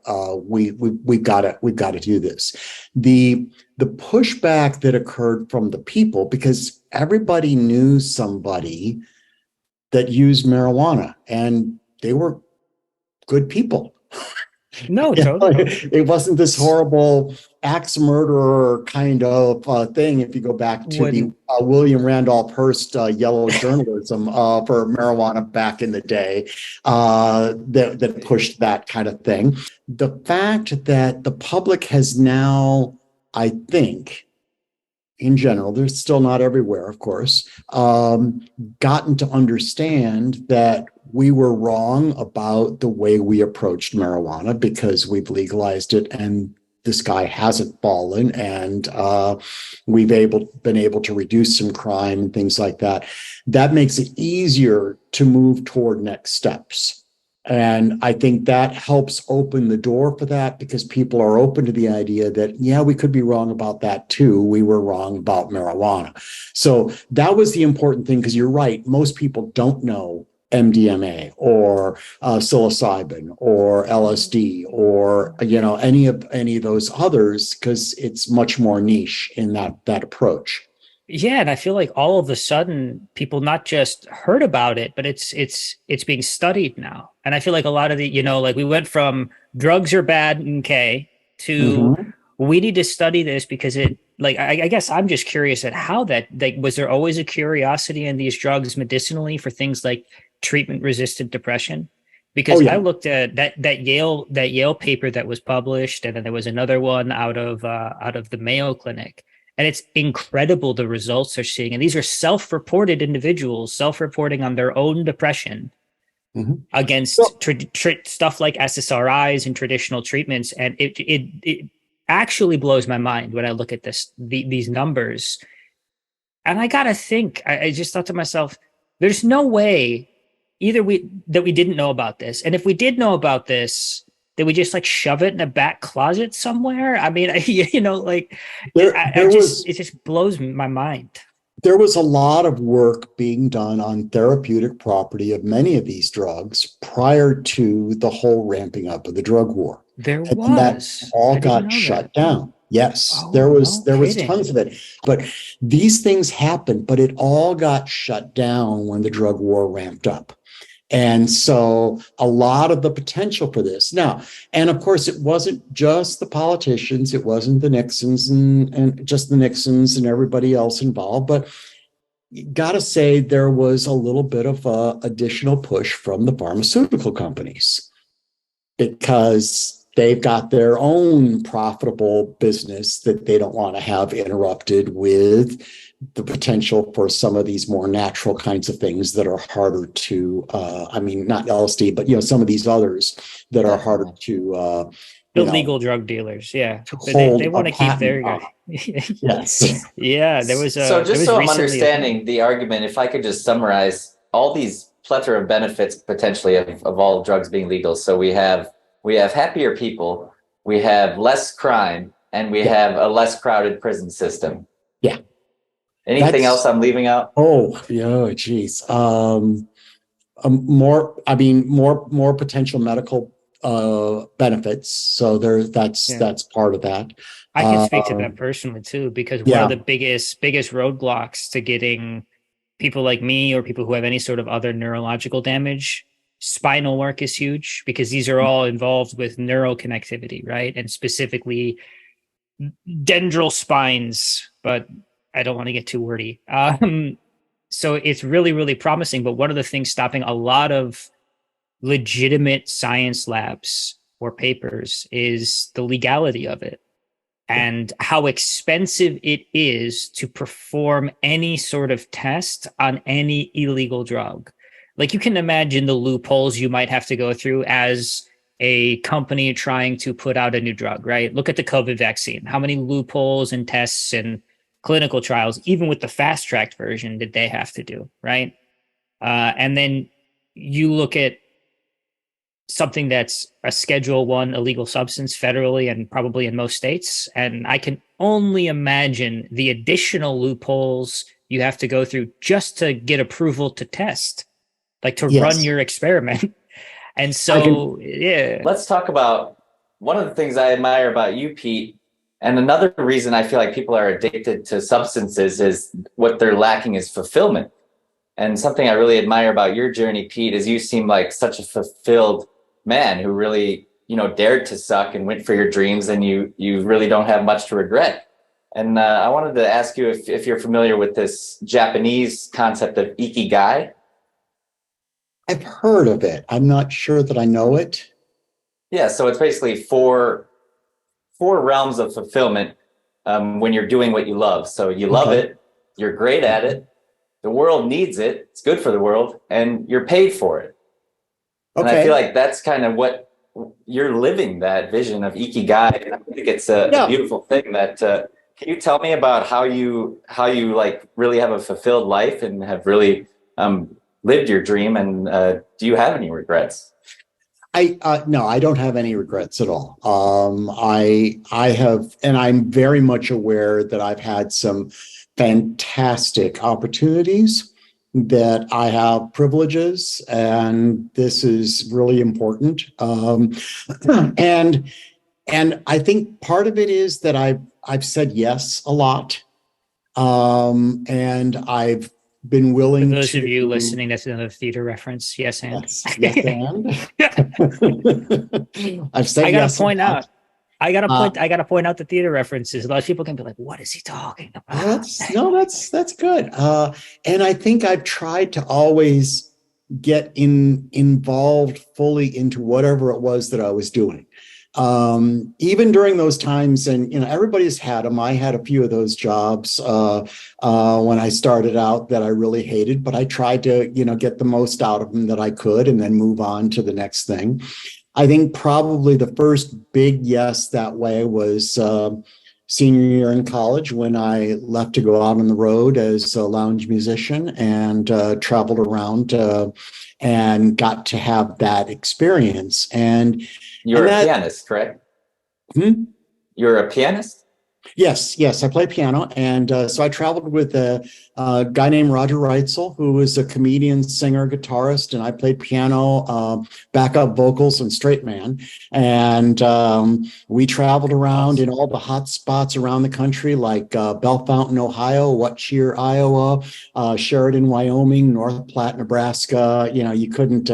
we've got to do this. The pushback that occurred from the people, because everybody knew somebody that used marijuana and they were good people. No, totally. It wasn't this horrible axe murderer kind of thing. If you go back to the When William Randolph Hearst yellow journalism for marijuana back in the day, that pushed that kind of thing. The fact that the public has now, I think, in general, there's still not everywhere, of course, gotten to understand that we were wrong about the way we approached marijuana because we've legalized it and the sky hasn't fallen, and we've been able to reduce some crime and things like that. That makes it easier to move toward next steps. And I think that helps open the door for that because people are open to the idea that, yeah, we could be wrong about that too. We were wrong about marijuana. So that was the important thing, because you're right. Most people don't know MDMA or psilocybin or LSD or, any of those others, because it's much more niche in that approach. Yeah, and I feel like all of a sudden people not just heard about it, but it's being studied now. And I feel like a lot of the, like we went from drugs are bad in K to we need to study this because it, like, I guess I'm just curious at how that, like, was there always a curiosity in these drugs medicinally for things like treatment resistant depression? Because I looked at that Yale paper that was published, and then there was another one out of the Mayo Clinic. And it's incredible the results they're seeing. And these are self-reported individuals, self-reporting on their own depression against stuff like SSRIs and traditional treatments. And it actually blows my mind when I look at these numbers. And I got to think, I just thought to myself, there's no way either that we didn't know about this. And if we did know about this, did we just like shove it in a back closet somewhere? I mean, it just blows my mind. There was a lot of work being done on therapeutic property of many of these drugs prior to the whole ramping up of the drug war. There and was. That all got shut down. Yes, there was tons of it. But these things happened, but it all got shut down when the drug war ramped up. And so a lot of the potential for this now, and of course, it wasn't just the politicians, it wasn't the Nixons and just the Nixons and everybody else involved, but you got to say there was a little bit of a additional push from the pharmaceutical companies because they've got their own profitable business that they don't want to have interrupted with the potential for some of these more natural kinds of things that are harder to, not LSD, but, some of these others that are harder to, illegal drug dealers. Yeah. They want to keep their guy. Yes. Yeah. There was I'm understanding the argument, if I could just summarize all these plethora of benefits potentially of all drugs being legal. So we have happier people, we have less crime, and we have a less crowded prison system. Yeah. Anything else I'm leaving out? Oh, yeah, geez. More potential medical benefits. So that's part of that. I can speak to that personally too, because one of the biggest roadblocks to getting people like me or people who have any sort of other neurological damage, spinal work is huge, because these are all involved with neural connectivity, right? And specifically dendral spines, but I don't want to get too wordy. So it's really, really promising. But one of the things stopping a lot of legitimate science labs or papers is the legality of it and how expensive it is to perform any sort of test on any illegal drug. Like, you can imagine the loopholes you might have to go through as a company trying to put out a new drug, right? Look at the COVID vaccine. How many loopholes and tests and clinical trials, even with the fast-tracked version, did they have to do, right? And then you look at something that's a Schedule 1 illegal substance federally and probably in most states, and I can only imagine the additional loopholes you have to go through just to get approval to test, like to run your experiment. And so, Let's talk about one of the things I admire about you, Pete. And another reason I feel like people are addicted to substances is what they're lacking is fulfillment. And something I really admire about your journey, Pete, is you seem like such a fulfilled man who really, dared to suck and went for your dreams, and you really don't have much to regret. And I wanted to ask you if you're familiar with this Japanese concept of ikigai. I've heard of it. I'm not sure that I know it. Yeah, so it's basically four realms of fulfillment when you're doing what you love. So you love it, you're great at it, the world needs it, it's good for the world, and you're paid for it. And I feel like that's kind of what you're living, that vision of ikigai. And I think it's a beautiful thing. That can you tell me about how you like really have a fulfilled life and have really lived your dream? And do you have any regrets? No, I don't have any regrets at all. I have, and I'm very much aware that I've had some fantastic opportunities, that I have privileges, and this is really important. And I think part of it is that I've said yes a lot, and I've been willing. For those of you listening, that's another theater reference. Yes, and yes and. I've said I gotta yes point out. I gotta point out the theater references. A lot of people can be like, "What is he talking about?" That's good. And I think I've tried to always get involved fully into whatever it was that I was doing. Even during those times, and everybody's had them. I had a few of those jobs when I started out that I really hated, but I tried to get the most out of them that I could, and then move on to the next thing. I think probably the first big yes that way was senior year in college, when I left to go out on the road as a lounge musician, and traveled around and got to have that experience. And you're a pianist, correct? You're a pianist? Yes, I play piano. And so I traveled with a guy named Roger Reitzel, who was a comedian, singer, guitarist, and I played piano, backup vocals, and straight man. And we traveled around in all the hot spots around the country, like Bellefontaine, Ohio, Watchir, Iowa, Sheridan, Wyoming, North Platte, Nebraska. You couldn't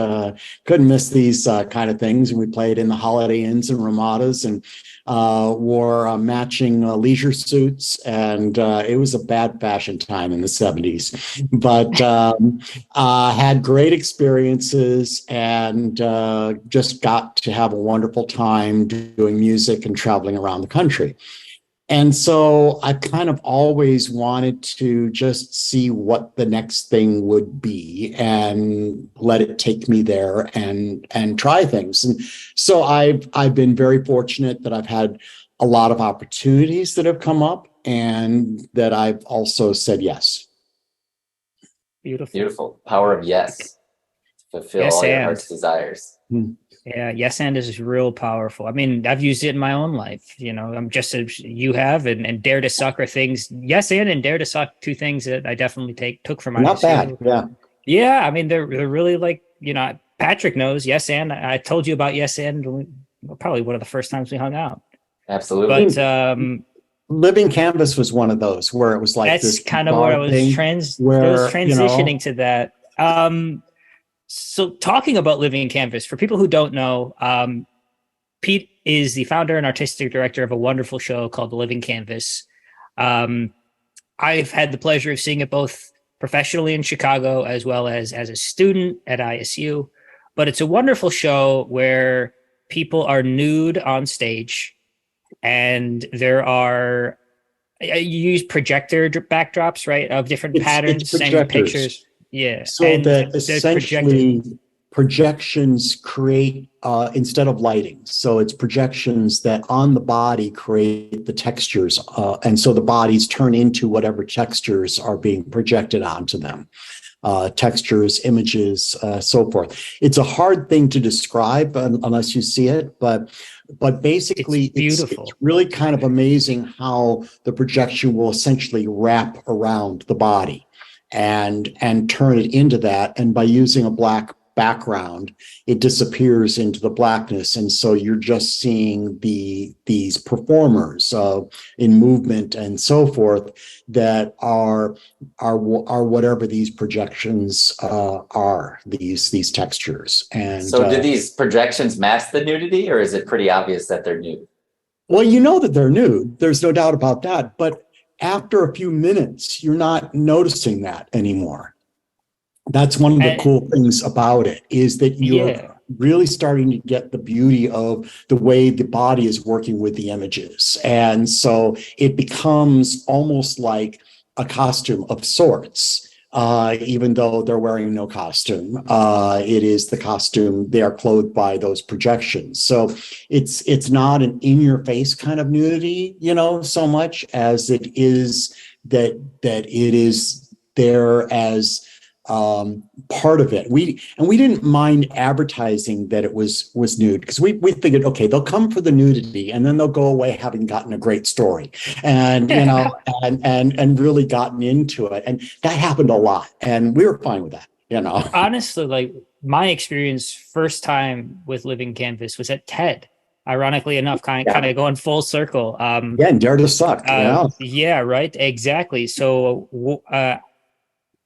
miss these kind of things. And we played in the Holiday Inns and Ramadas, and wore matching leisure suits, and it was a bad fashion time in the 70s, but had great experiences, and just got to have a wonderful time doing music and traveling around the country. And so I kind of always wanted to just see what the next thing would be, and let it take me there, and try things. And so I've been very fortunate that I've had a lot of opportunities that have come up, and that I've also said yes. Beautiful. Power of yes. Fulfill all your heart's desires. Yeah, yes and is real powerful. I mean, I've used it in my own life. I'm just as you have, and dare to suck are things. Yes and dare to suck, two things that I definitely took from my not bad. Yeah. I mean, they're really like, Patrick knows yes and. I told you about yes and probably one of the first times we hung out. Absolutely. But Living Canvas was one of those where it was like that's this kind of what I was transitioning to that. So talking about Living Canvas, for people who don't know, Pete is the founder and artistic director of a wonderful show called The Living Canvas. I've had the pleasure of seeing it both professionally in Chicago as well as a student at ISU. But it's a wonderful show where people are nude on stage, and there are, you use projector backdrops, right, of different patterns, same pictures. Yeah. So that essentially projections create, instead of lighting. So it's projections that on the body create the textures. And so the bodies turn into whatever textures are being projected onto them. Textures, images, so forth. It's a hard thing to describe unless you see it, but basically it's beautiful. It's really kind of amazing how the projection will essentially wrap around the body and turn it into that. And by using a black background, it disappears into the blackness. And so you're just seeing these performers in movement and so forth that are whatever these projections are, these textures. And so do these projections mask the nudity, or is it pretty obvious that they're nude? Well, you know that they're nude. There's no doubt about that. But after a few minutes, you're not noticing that anymore. That's one of the cool things about it, is that you're really starting to get the beauty of the way the body is working with the images. And so it becomes almost like a costume of sorts. Even though they're wearing no costume, it is the costume. They are clothed by those projections. So it's not an in-your-face kind of nudity, so much as it is that it is there as part of it. We didn't mind advertising that it was nude, because we figured, okay, they'll come for the nudity and then they'll go away having gotten a great story and and really gotten into it. And that happened a lot, and we were fine with that. Honestly, like my experience first time with Living Canvas was at TED. Ironically enough, kind of going full circle. And Dare to Suck. Yeah, right. Exactly. So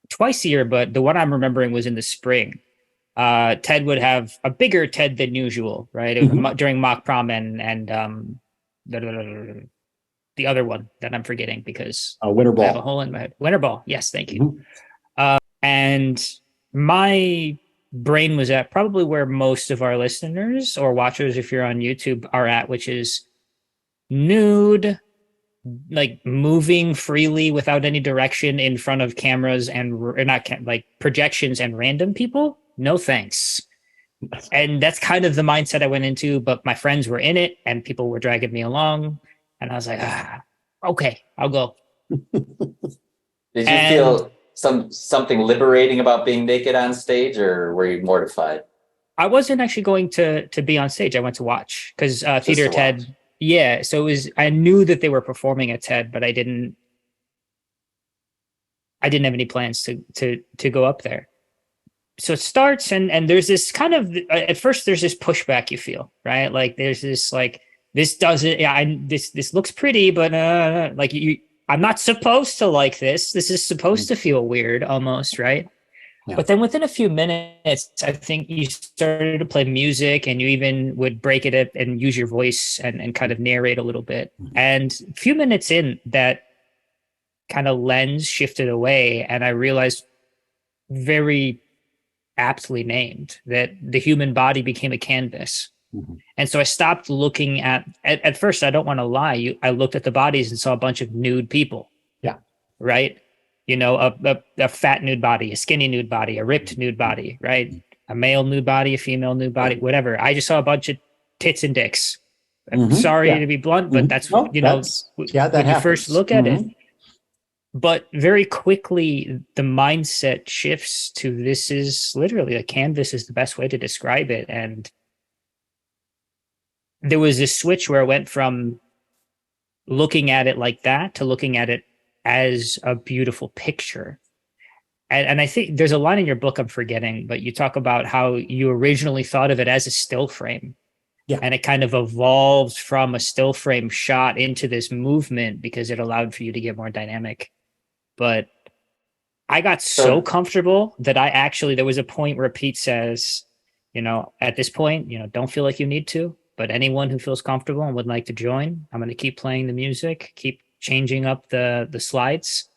twice a year, but the one I'm remembering was in the spring. TED would have a bigger TED than usual, right? It was during mock prom and the other one that I'm forgetting because Winter Ball. I have a hole in my head. Winter Ball. Yes, thank you. And my brain was at probably where most of our listeners or watchers, if you're on YouTube, are at, which is nude, like moving freely without any direction in front of cameras and like projections and random people. No thanks. And that's kind of the mindset I went into, but my friends were in it and people were dragging me along, and I was like, okay, I'll go. Did you feel something liberating about being naked on stage, or were you mortified? I wasn't actually going to be on stage. I went to watch because Theater TED. Yeah, so I knew that they were performing at TED, but I didn't have any plans to go up there. So it starts, and there's this kind of, at first there's this pushback you feel, right? Like there's this like, this doesn't, this looks pretty, but like I'm not supposed to like this. This is supposed to feel weird almost, right? Yeah. But then within a few minutes, I think you started to play music, and you even would break it up and use your voice and kind of narrate a little bit. And a few minutes in, that kind of lens shifted away, and I realized, very aptly named, that the human body became a canvas. And so I stopped looking at first, I don't want to lie, I looked at the bodies and saw a bunch of nude people. Yeah. Right? A fat nude body, a skinny nude body, a ripped nude body, right? A male nude body, a female nude body, whatever. I just saw a bunch of tits and dicks. I'm sorry to be blunt, but that's, when you first look at it. But very quickly, the mindset shifts to, this is literally a canvas is the best way to describe it. And there was this switch where I went from looking at it like that to looking at it as a beautiful picture. And I think there's a line in your book I'm forgetting, but you talk about how you originally thought of it as a still frame. Yeah. And it kind of evolved from a still frame shot into this movement because it allowed for you to get more dynamic. But I got so comfortable that there was a point where Pete says, at this point, don't feel like you need to, but anyone who feels comfortable and would like to join, I'm going to keep playing the music, keep changing up the slides.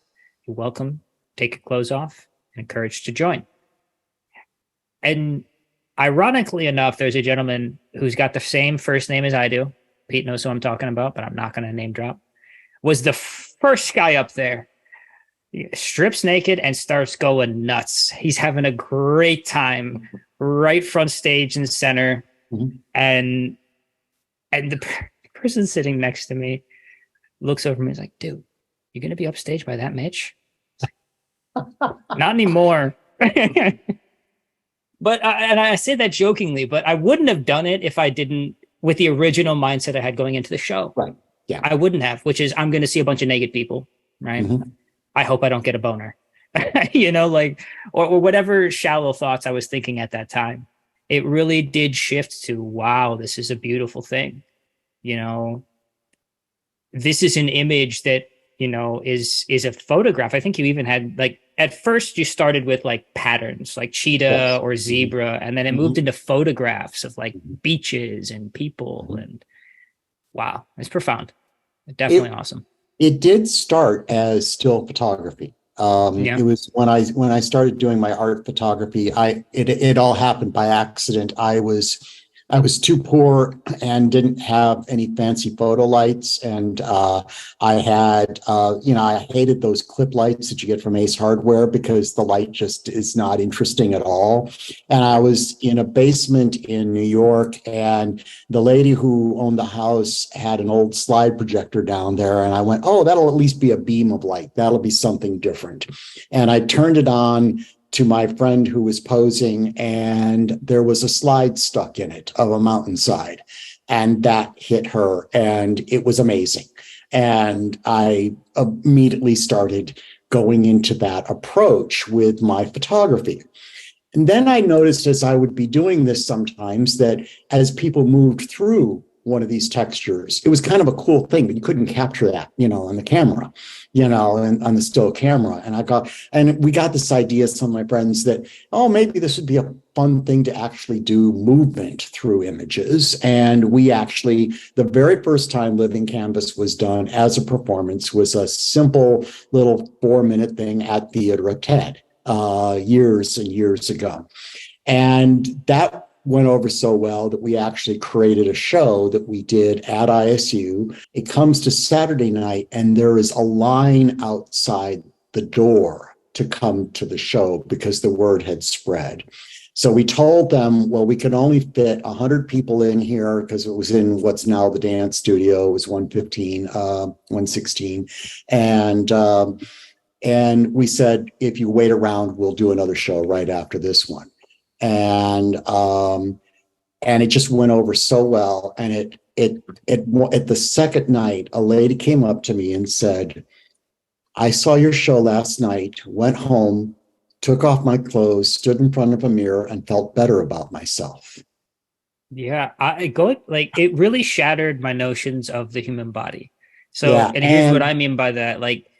You're welcome. Take your clothes off and encouraged to join. And ironically enough, there's a gentleman who's got the same first name as I do. Pete knows who I'm talking about, but I'm not going to name drop. Was the first guy up there. He strips naked and starts going nuts. He's having a great time right front stage and center. And the person sitting next to me looks over me and is like, dude, you're going to be upstaged by that Mitch? Not anymore. But I say that jokingly, but I wouldn't have done it if I didn't, with the original mindset I had going into the show. Right. Yeah. I wouldn't have, which is, I'm going to see a bunch of naked people, right? I hope I don't get a boner. like, or whatever shallow thoughts I was thinking at that time. It really did shift to, wow, this is a beautiful thing. You know, this is an image that, is a photograph. I think you even had like, at first you started with like patterns like cheetah or zebra, and then it moved into photographs of like beaches and people. And wow, it's profound. Definitely awesome. It did start as still photography. It was when I started doing my art photography. It all happened by accident. I was too poor and didn't have any fancy photo lights, and I had I hated those clip lights that you get from Ace Hardware because the light just is not interesting at all. And I was in a basement in New York, and the lady who owned the house had an old slide projector down there, and I went, oh, that'll at least be a beam of light. That'll be something different. And I turned it on to my friend who was posing, and there was a slide stuck in it of a mountainside, and that hit her, and it was amazing. And I immediately started going into that approach with my photography. And then I noticed as I would be doing this sometimes that as people moved through one of these textures, it was kind of a cool thing, but you couldn't capture that, on the camera, and on the still camera. And we got this idea, some of my friends, that, oh, maybe this would be a fun thing to actually do movement through images. And we actually, the very first time Living Canvas was done as a performance was a simple little 4-minute thing at Theater of Ted years and years ago. And that went over so well that we actually created a show that we did at ISU. It comes to Saturday night, and there is a line outside the door to come to the show because the word had spread. So we told them, well, we can only fit 100 people in here because it was in what's now the dance studio. It was 116. And we said, if you wait around, we'll do another show right after this one. And it just went over so well. And at the second night, a lady came up to me and said, I saw your show last night, went home, took off my clothes, stood in front of a mirror, and felt better about myself. Yeah, it really shattered my notions of the human body. So, and here's what I mean by that. Like,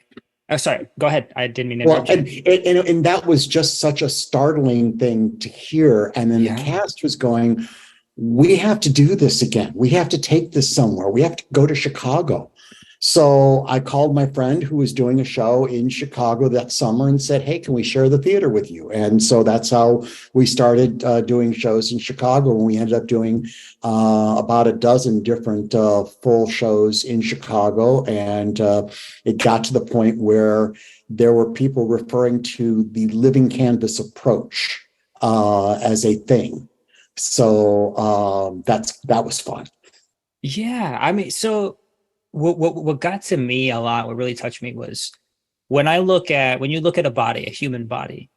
oh, sorry, go ahead. I didn't mean to interrupt you. And that was just such a startling thing to hear. And then the cast was going, we have to do this again. We have to take this somewhere. We have to go to Chicago. So I called my friend who was doing a show in Chicago that summer and said, hey, can we share the theater with you? And so that's how we started doing shows in Chicago. And we ended up doing about a dozen different full shows in Chicago. And it got to the point where there were people referring to the Living Canvas approach as a thing. So that was fun. Yeah. I mean, so what got to me a lot, what really touched me was when you look at a body, a human body,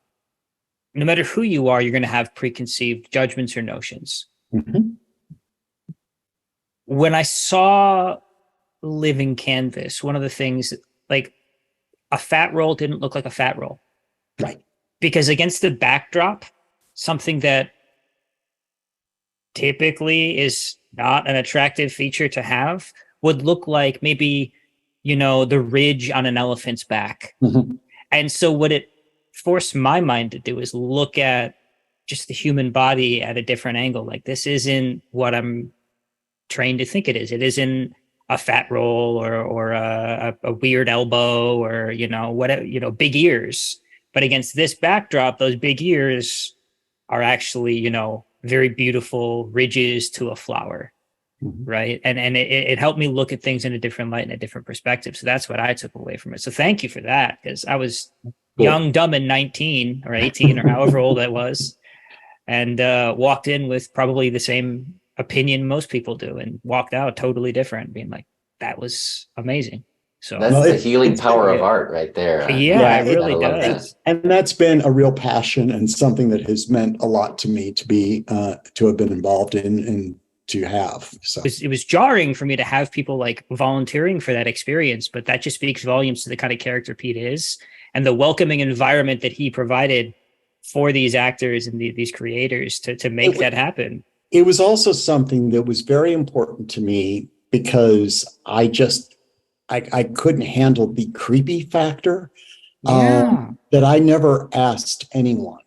no matter who you are, you're going to have preconceived judgments or notions. Mm-hmm. When I saw Living Canvas, one of the things, like, a fat roll didn't look like a fat roll. Right. Because against the backdrop, something that typically is not an attractive feature to have would look like maybe, the ridge on an elephant's back. Mm-hmm. And so what it forced my mind to do is look at just the human body at a different angle. Like, this isn't what I'm trained to think it is. It isn't a fat roll or a weird elbow or, whatever, big ears. But against this backdrop, those big ears are actually, very beautiful ridges to a flower. Mm-hmm. Right. And it helped me look at things in a different light and a different perspective. So that's what I took away from it. So thank you for that, because I was young, dumb, and 19 or 18 or however old I was, and walked in with probably the same opinion most people do, and walked out totally different, being like, that was amazing. So that's the healing power of art right there. Yeah, it really does. And that's been a real passion and something that has meant a lot to me to have been involved in and to have. So it was jarring for me to have people like volunteering for that experience, but that just speaks volumes to the kind of character Pete is. and the welcoming environment that he provided for these actors and these creators to make that happen. It was also something that was very important to me because I couldn't handle the creepy factor. That I never asked anyone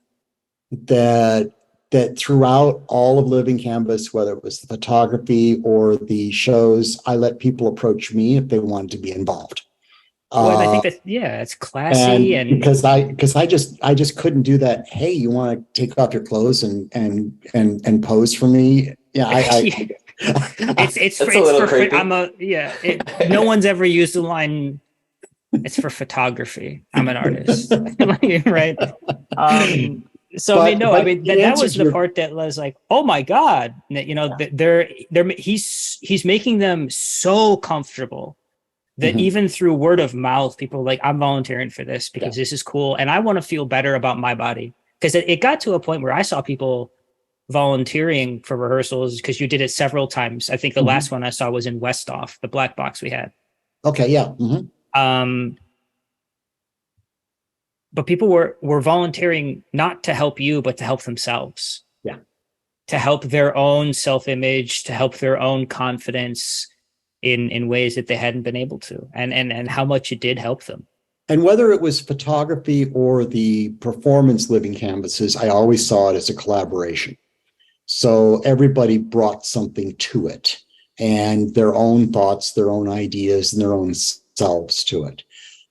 that throughout all of Living Canvas, whether it was the photography or the shows, I let people approach me if they wanted to be involved. Well, and I think that, it's classy, and because I just couldn't do that. Hey, you want to take off your clothes and pose for me? Yeah, it's a little creepy. No one's ever used the line, it's for photography. I'm an artist, right? That was the part that was like, oh my God, he's making them so comfortable that even through word of mouth, people are like, I'm volunteering for this because this is cool. And I want to feel better about my body. Because it got to a point where I saw people volunteering for rehearsals because you did it several times. I think the last one I saw was in Westoff, the black box we had. Okay, yeah. But people were volunteering not to help you, but to help themselves. Yeah. To help their own self-image, to help their own confidence in ways that they hadn't been able to, and how much it did help them. And whether it was photography or the performance Living Canvases, I always saw it as a collaboration. So everybody brought something to it, and their own thoughts, their own ideas, and their own selves to it.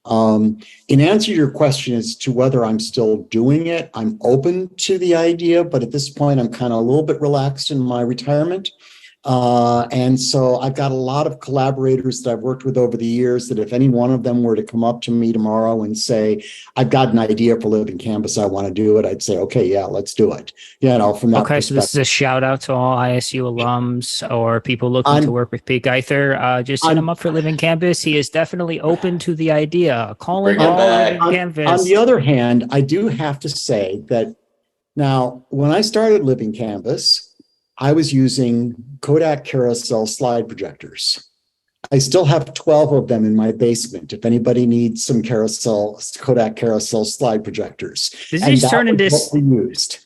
In answer to your question as to whether I'm still doing it, I'm open to the idea, but at this point, I'm kind of a little bit relaxed in my retirement. And so I've got a lot of collaborators that I've worked with over the years that if any one of them were to come up to me tomorrow and say, I've got an idea for Living Canvas, I want to do it, I'd say, okay, yeah, let's do it. From that perspective. So this is a shout out to all ISU alums or people looking to work with Pete Guither. Just hit him up for Living Canvas. He is definitely open to the idea. Calling all Living Canvas. On the other hand, I do have to say that now, when I started Living Canvas, I was using Kodak carousel slide projectors. I still have 12 of them in my basement. If anybody needs some Kodak carousel slide projectors. Did this turn into what we used?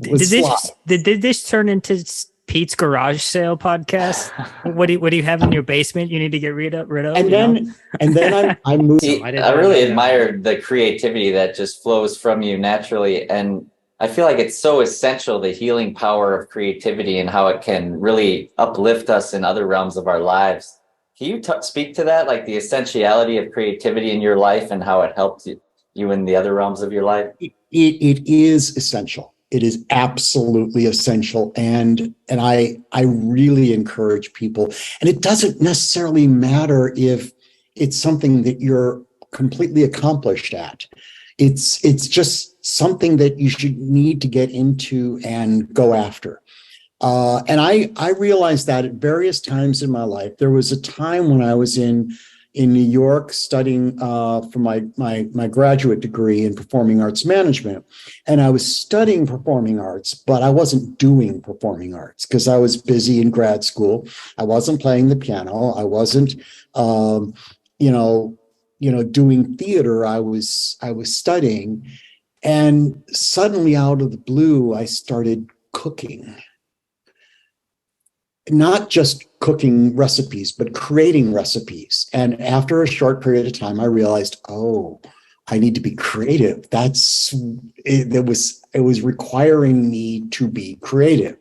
Did this turn into Pete's garage sale podcast? What do you have in your basement you need to get rid of? And then I moved. I really admired the creativity that just flows from you naturally, and I feel like it's so essential, the healing power of creativity and how it can really uplift us in other realms of our lives. Can you speak to that, like the essentiality of creativity in your life and how it helped you in the other realms of your life? It is essential. It is absolutely essential. And I really encourage people. And it doesn't necessarily matter if it's something that you're completely accomplished at. It's just something that you should need to get into and go after. And I realized that at various times in my life. There was a time when I was in New York studying for my graduate degree in performing arts management. And I was studying performing arts, but I wasn't doing performing arts because I was busy in grad school. I wasn't playing the piano. I wasn't, doing theater. I was studying. And suddenly out of the blue, I started cooking. Not just cooking recipes, but creating recipes. And after a short period of time, I realized, I need to be creative. It was requiring me to be creative.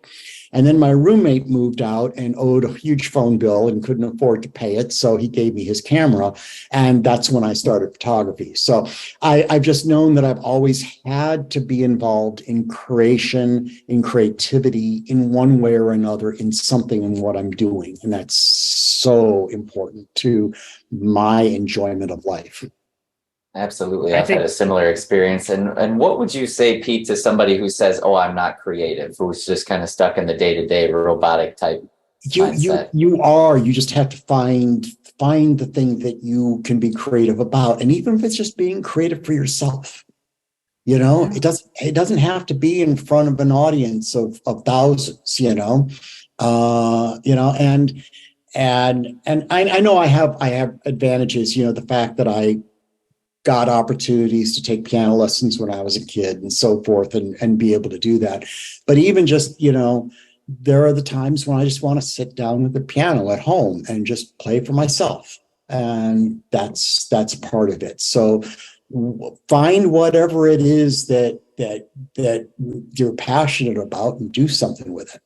And then my roommate moved out and owed a huge phone bill and couldn't afford to pay it. So he gave me his camera. And that's when I started photography. So I've just known that I've always had to be involved in creation, in creativity, in one way or another, in something in what I'm doing. And that's so important to my enjoyment of life. Absolutely. I've had a similar experience. And what would you say, Pete, to somebody who says, I'm not creative, who's just kind of stuck in the day-to-day robotic type mindset? You just have to find the thing that you can be creative about. And even if it's just being creative for yourself, it doesn't have to be in front of an audience of thousands, and I know I have advantages, the fact that got opportunities to take piano lessons when I was a kid and so forth, and be able to do that. But even just, there are the times when I just want to sit down with the piano at home and just play for myself. And that's part of it. So find whatever it is that you're passionate about and do something with it.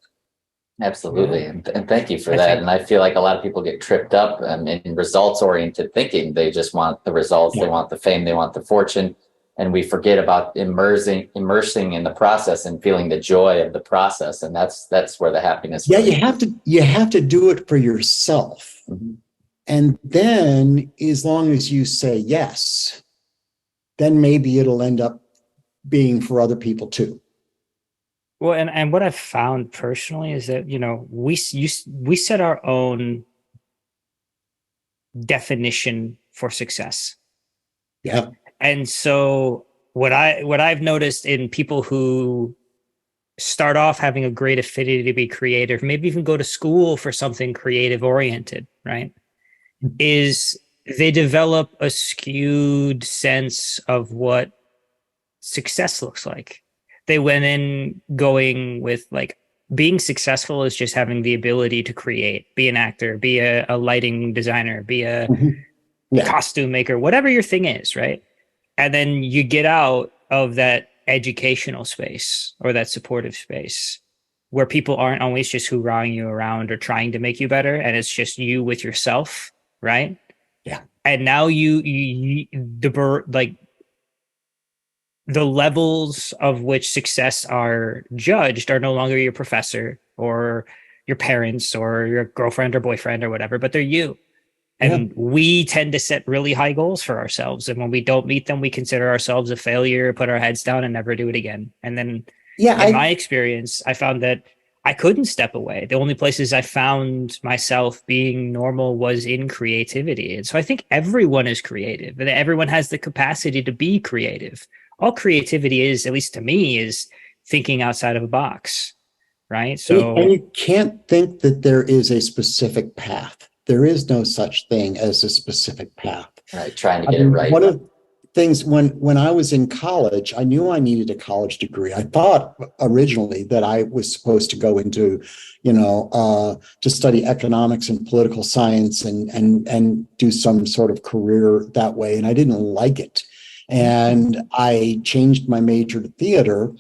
Absolutely. And thank you for that. And I feel like a lot of people get tripped up in results oriented thinking. They just want the results. They want the fame. They want the fortune. And we forget about immersing in the process and feeling the joy of the process. And that's where the happiness. Yeah. You have to do it for yourself. Mm-hmm. And then as long as you say yes, then maybe it'll end up being for other people too. Well, and what I've found personally is that, we set our own definition for success. Yeah. And so what I've noticed in people who start off having a great affinity to be creative, maybe even go to school for something creative oriented, right? Is they develop a skewed sense of what success looks like. They went in going with like being successful is just having the ability to create, be an actor, be a lighting designer, be a costume maker, whatever your thing is, right? And then you get out of that educational space or that supportive space where people aren't always just hoorahing you around or trying to make you better. And it's just you with yourself, right? Yeah. And now the levels of which success are judged are no longer your professor or your parents or your girlfriend or boyfriend or whatever, but they're you. And we tend to set really high goals for ourselves. And when we don't meet them, we consider ourselves a failure, put our heads down and never do it again. And then in my experience, I found that I couldn't step away. The only places I found myself being normal was in creativity. And so I think everyone is creative and everyone has the capacity to be creative. All creativity is, at least to me, is thinking outside of a box, right? So, and you can't think that there is a specific path. There is no such thing as a specific path. Right, trying to get it right. One of the things when I was in college, I knew I needed a college degree. I thought originally that I was supposed to go into, to study economics and political science and do some sort of career that way, and I didn't like it. And I changed my major to theater,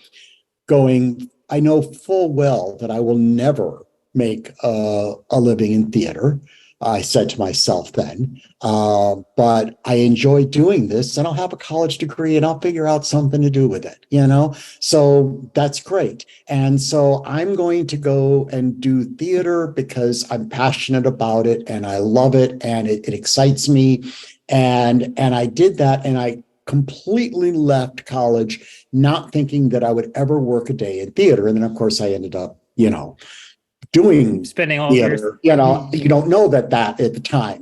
I know full well that I will never make a living in theater, I said to myself then, but I enjoy doing this and I'll have a college degree and I'll figure out something to do with it, So that's great. And so I'm going to go and do theater because I'm passionate about it and I love it and it excites me. And I did that, and I completely left college not thinking that I would ever work a day in theater. And then, of course, I ended up, spending all theater, you don't know that at the time,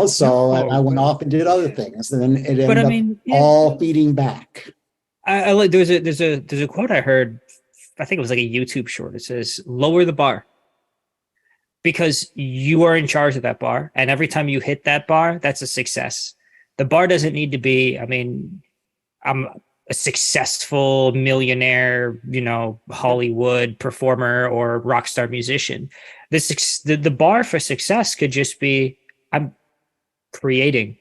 so I went off and did other things, and then it ended up all feeding back. I like, there's a quote I heard, I think it was like a YouTube short. It says, lower the bar, because you are in charge of that bar. And every time you hit that bar, that's a success. The bar doesn't need to be, I'm a successful millionaire, Hollywood performer or rock star musician. The bar for success could just be, I'm creating.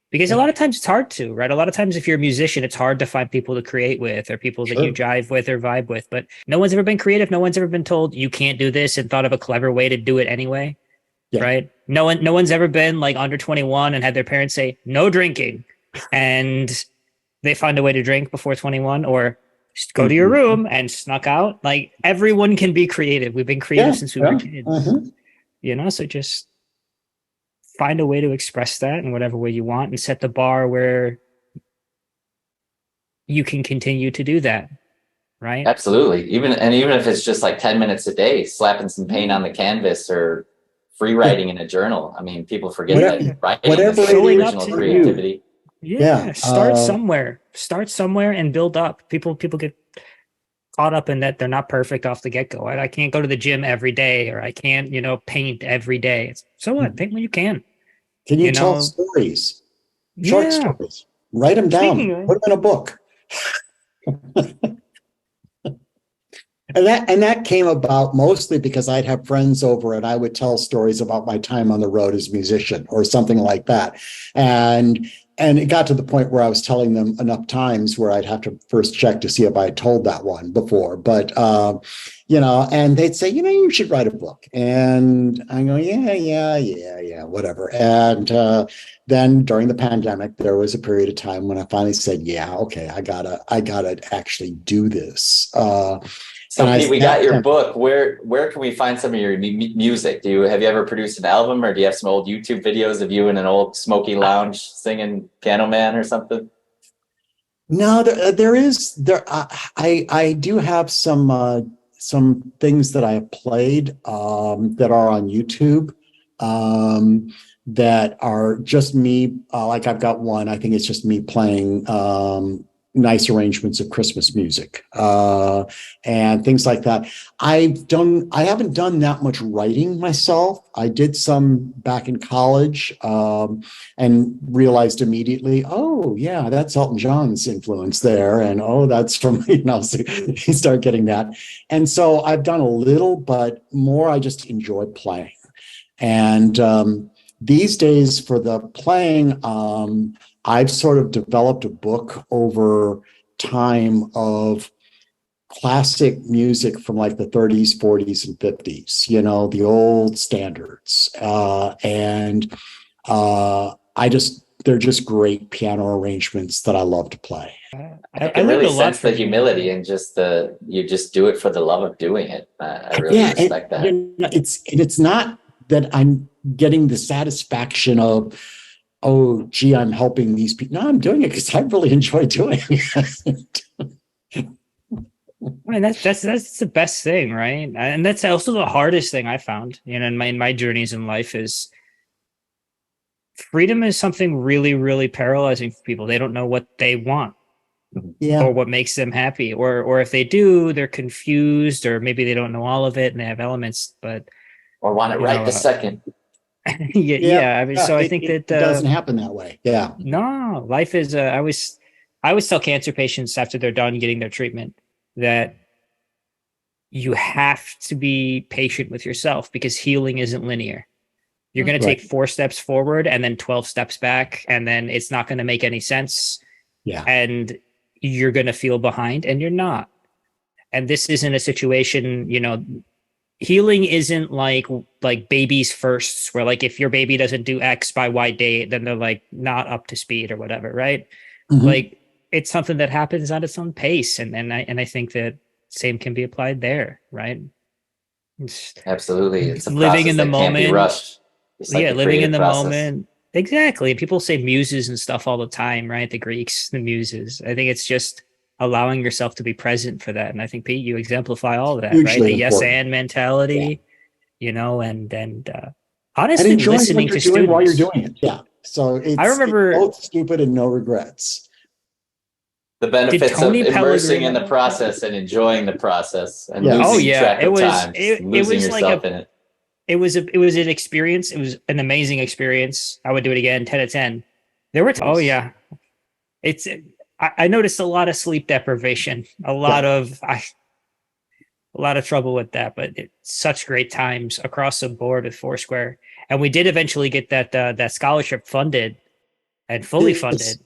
Because a lot of times it's hard to, right? A lot of times if you're a musician, it's hard to find people to create with or people that you jive with or vibe with. But no one's ever been creative. No one's ever been told you can't do this and thought of a clever way to do it anyway. Yeah. Right? No one's ever been like under 21 and had their parents say no drinking, and they find a way to drink before 21, or just go to your room and snuck out. Like, everyone can be creative. We've been creative since we were kids. So just find a way to express that in whatever way you want and set the bar where you can continue to do that. Right? Absolutely. Even if it's just like 10 minutes a day, slapping some paint on the canvas or free writing in a journal. People forget that writing is original creativity. Start somewhere and build up. People get caught up in that they're not perfect off the get-go. I can't go to the gym every day, or I can't, paint every day. So what? Paint when you can. Can you tell stories? Short stories. Write them down, put them in a book. And that came about mostly because I'd have friends over and I would tell stories about my time on the road as a musician or something like that. And it got to the point where I was telling them enough times where I'd have to first check to see if I had told that one before. But and they'd say, you should write a book. And I go, yeah, whatever. And then during the pandemic, there was a period of time when I finally said, yeah, okay, I gotta actually do this. So Pete, we got your book. Where can we find some of your music? Have you ever produced an album, or do you have some old YouTube videos of you in an old smoky lounge singing Piano Man or something? No, I do have some things that I have played that are on YouTube that are just me. Like I've got one. I think it's just me playing nice arrangements of Christmas music and things like that. I haven't done that much writing myself. I did some back in college and realized immediately, oh yeah, that's Elton John's influence there. And oh, that's from, so you start getting that. And so I've done a little, but more I just enjoy playing. And these days for the playing, I've sort of developed a book over time of classic music from like the 30s, 40s, and 50s, the old standards. They're just great piano arrangements that I love to play. I can really sense the humility and you just do it for the love of doing it. I really respect that. It's not that I'm getting the satisfaction of, oh, gee, I'm helping these people. No, I'm doing it because I really enjoy doing it. I mean, that's the best thing, right? And that's also the hardest thing I found, in my journeys in life is freedom is something really, really paralyzing for people. They don't know what they want. Yeah. Or what makes them happy. Or if they do, they're confused, or maybe they don't know all of it and they have elements, or want it right this second. I mean, so I think that it doesn't happen that way. Yeah. No, life is. I always tell cancer patients after they're done getting their treatment that you have to be patient with yourself because healing isn't linear. You're going to take 4 steps forward and then 12 steps back, and then it's not going to make any sense. Yeah. And you're going to feel behind, and you're not. And this isn't a situation, healing isn't like babies firsts, where like if your baby doesn't do X by Y date, then they're like not up to speed or whatever, right? Mm-hmm. Like it's something that happens at its own pace, and I think that same can be applied there, right? Absolutely, it's a living in the moment. Can't be rushed. Like living in the moment. Exactly. People say muses and stuff all the time, right? The Greeks, the muses. I think it's just allowing yourself to be present for that. And I think, Pete, you exemplify all of that, right? The yes and mentality, and honestly, and listening what you're to doing students while you're doing it. Yeah. So I remember it's both stupid and no regrets. The benefits of immersing in the process and enjoying the process and losing track of time, losing yourself in it. It was an experience. It was an amazing experience. I would do it again, 10 out of 10. There were I noticed a lot of sleep deprivation, a lot of trouble with that, but it's such great times across the board with Foursquare. And we did eventually get that scholarship funded and fully funded.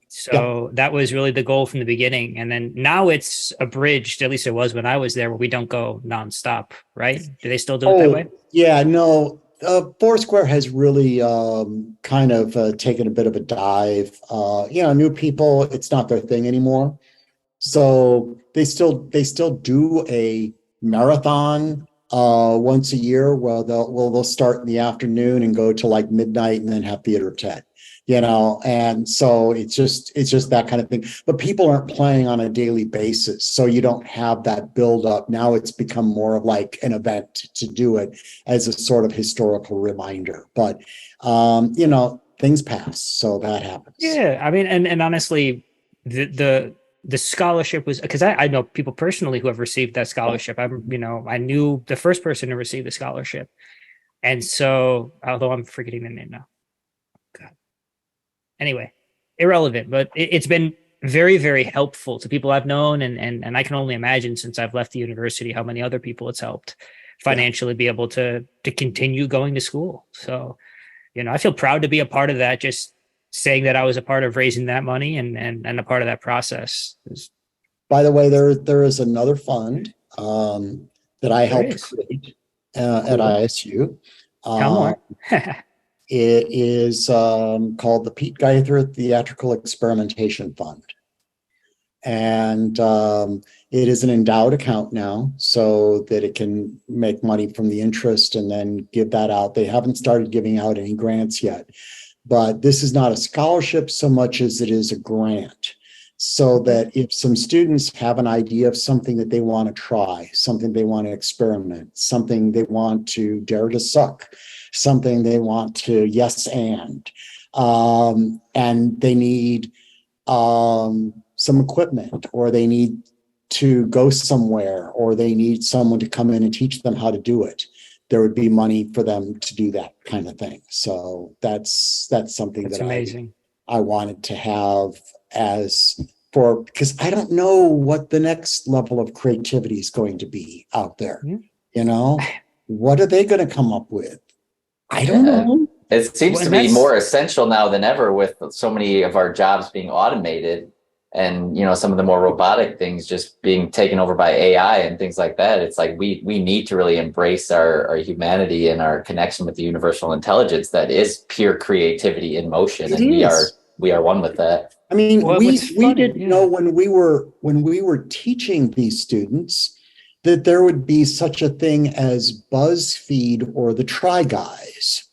So that was really the goal from the beginning. And then now it's abridged, at least it was when I was there, where we don't go nonstop, right? Do they still do it that way? Yeah, no. Foursquare has really kind of taken a bit of a dive. New people, it's not their thing anymore. So they still do a marathon once a year where they'll start in the afternoon and go to like midnight and then have theater at 10. And so it's just that kind of thing. But people aren't playing on a daily basis, so you don't have that build up. Now it's become more of like an event to do it as a sort of historical reminder. But things pass, so that happens. Yeah, I mean, and honestly, the scholarship was, because I know people personally who have received that scholarship. I knew the first person to receive the scholarship, and so although I'm forgetting the name now. Anyway, irrelevant, but it's been very, very helpful to people I've known. And I can only imagine, since I've left the university, how many other people it's helped financially be able to continue going to school. So, I feel proud to be a part of that. Just saying that I was a part of raising that money and a part of that process. By the way, there is another fund that I helped create at ISU. Tell more. It is called the Pete Guither Theatrical Experimentation Fund. And it is an endowed account now, so that it can make money from the interest and then give that out. They haven't started giving out any grants yet, but this is not a scholarship so much as it is a grant. So that if some students have an idea of something that they want to try, something they want to experiment, something they want to dare to suck, something they want to yes and they need some equipment, or they need to go somewhere, or they need someone to come in and teach them how to do it, there would be money for them to do that kind of thing. So that's something that's amazing. I wanted to have because I don't know what the next level of creativity is going to be out there. What are they going to come up with? I don't know. It seems to be more essential now than ever, with so many of our jobs being automated, and some of the more robotic things just being taken over by AI and things like that. It's like we need to really embrace our humanity and our connection with the universal intelligence that is pure creativity in motion. We are one with that. I mean, we didn't know when we were teaching these students that there would be such a thing as BuzzFeed or the Try Guys,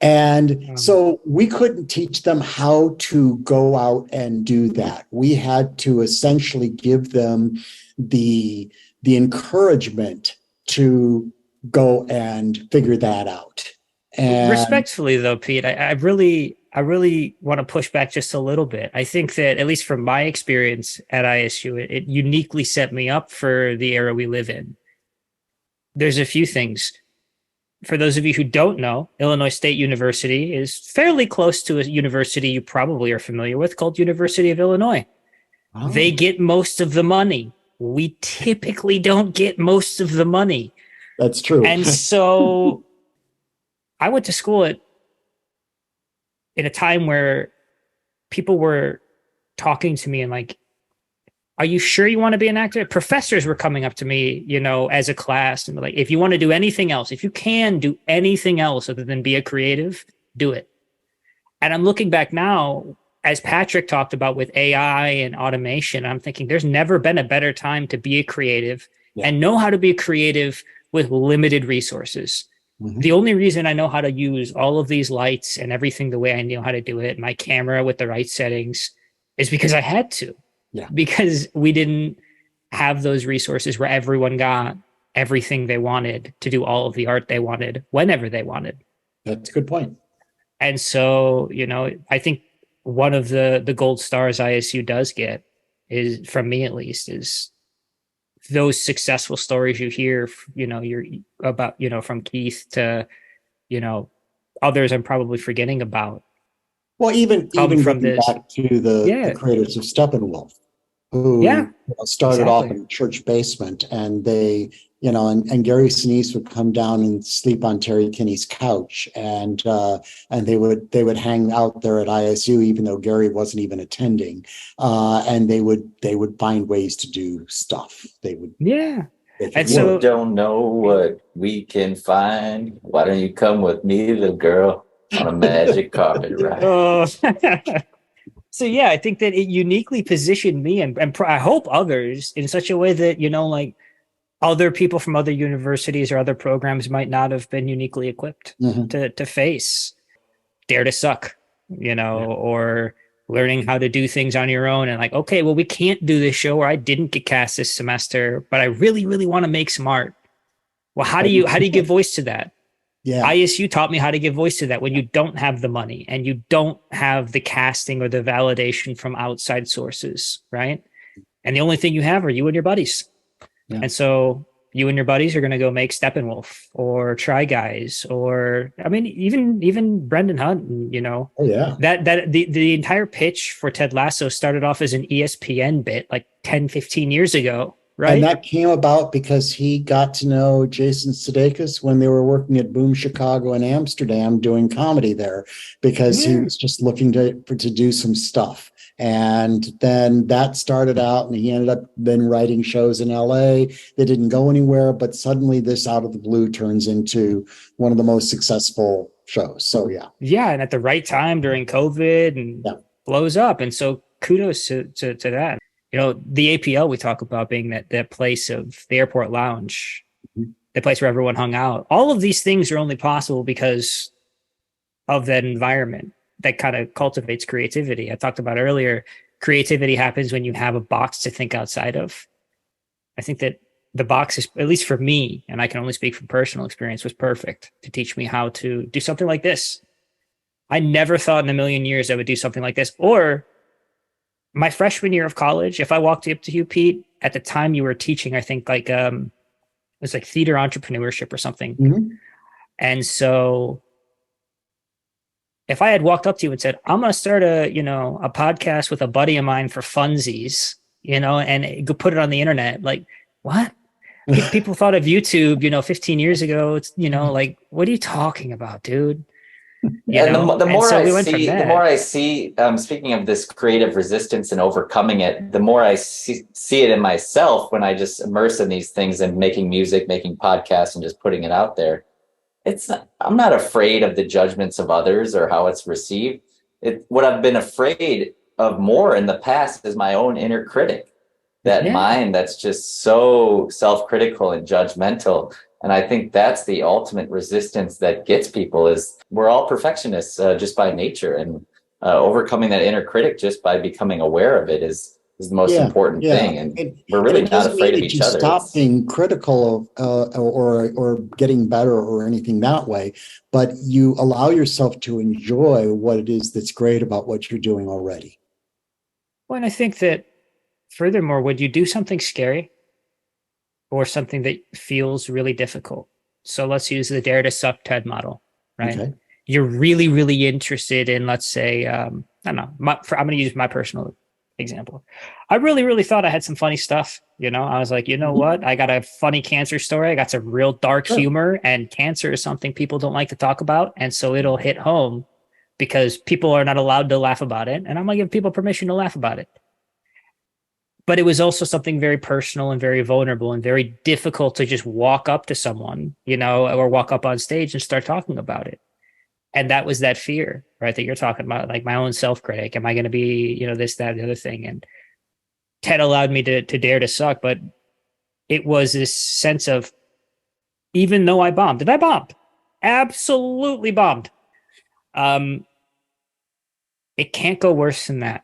And so we couldn't teach them how to go out and do that. We had to essentially give them the encouragement to go and figure that out. And respectfully, though, Pete, I really want to push back just a little bit. I think that, at least from my experience at ISU, it uniquely set me up for the era we live in. There's a few things. For those of you who don't know, Illinois State University is fairly close to a university you probably are familiar with called University of Illinois. Oh. They get most of the money. We typically don't get most of the money. That's true. And so I went to school in a time where people were talking to me and like, are you sure you want to be an actor? Professors were coming up to me, as a class, and were like, if you want to do anything else, if you can do anything else other than be a creative, do it. And I'm looking back now, as Patrick talked about with AI and automation, I'm thinking there's never been a better time to be a creative and know how to be a creative with limited resources. Mm-hmm. The only reason I know how to use all of these lights and everything the way I know how to do it, my camera with the right settings, is because I had to. Yeah. Because we didn't have those resources where everyone got everything they wanted to do all of the art they wanted whenever they wanted. That's a good point. And so, I think one of the gold stars ISU does get is, from me at least, is those successful stories you hear, you're about, from Keith to, others I'm probably forgetting about. Well, even from this, back to the creators of Steppenwolf, who started off in a church basement, and they, and Gary Sinise would come down and sleep on Terry Kinney's couch, and they would hang out there at ISU, even though Gary wasn't even attending, and they would find ways to do stuff. And so, don't know what we can find. Why don't you come with me, little girl, on a magic carpet ride? So I think that it uniquely positioned me and I hope others in such a way that, like other people from other universities or other programs might not have been uniquely equipped to face dare to suck, or learning how to do things on your own and like, okay, well, we can't do this show, or I didn't get cast this semester, but I really, really want to make some art. Well, how do you give voice to that? Yeah. ISU taught me how to give voice to that when you don't have the money and you don't have the casting or the validation from outside sources, right? And the only thing you have are you and your buddies. Yeah. And so, you and your buddies are going to go make Steppenwolf or Try Guys, or I mean, even Brendan Hunt, you know. Oh yeah. That the entire pitch for Ted Lasso started off as an ESPN bit like 10, 15 years ago, right? And that came about because he got to know Jason Sudeikis when they were working at Boom Chicago in Amsterdam doing comedy there, because he was just looking to do some stuff. And then that started out, and he ended up then writing shows in LA that didn't go anywhere, but suddenly this out of the blue turns into one of the most successful shows. So yeah, and at the right time during COVID, and blows up. And so kudos to that. You know, the APL, we talk about being that place of the airport lounge, the place where everyone hung out. All of these things are only possible because of that environment that kind of cultivates creativity. I talked about earlier, creativity happens when you have a box to think outside of. I think that the box is, at least for me, and I can only speak from personal experience, was perfect to teach me how to do something like this. I never thought in a million years I would do something like this. Or my freshman year of college, if I walked up to you, Pete, at the time you were teaching, I think like it was like theater entrepreneurship or something. Mm-hmm. And so if I had walked up to you and said, I'm going to start a podcast with a buddy of mine for funsies, and put it on the internet, like, what? People thought of YouTube, 15 years ago. It's, like, what are you talking about, dude? The more I see, speaking of this creative resistance and overcoming it, the more I see it in myself when I just immerse in these things and making music, making podcasts, and just putting it out there. I'm not afraid of the judgments of others or how it's received. What I've been afraid of more in the past is my own inner critic, that mind that's just so self-critical and judgmental. And I think that's the ultimate resistance that gets people, is we're all perfectionists just by nature, and overcoming that inner critic just by becoming aware of it is the most important thing. And we're really not afraid of each other. Stop being critical of or getting better or anything that way, but you allow yourself to enjoy what it is that's great about what you're doing already. Well, and I think that furthermore, would you do something scary or something that feels really difficult? So let's use the Dare to Suck TED model, right? Okay. You're really, really interested in, let's say, I don't know, I'm going to use my personal example. I really, really thought I had some funny stuff. I was like, what? I got a funny cancer story. I got some real dark humor, and cancer is something people don't like to talk about. And so it'll hit home because people are not allowed to laugh about it. And I'm going to give people permission to laugh about it. But it was also something very personal and very vulnerable and very difficult to just walk up to someone, or walk up on stage and start talking about it. And that was that fear, right, that you're talking about, like my own self-critic. Am I going to be, this, that, the other thing? And TED allowed me to dare to suck, but it was this sense of, even though I bombed, and I bombed, absolutely bombed. It can't go worse than that.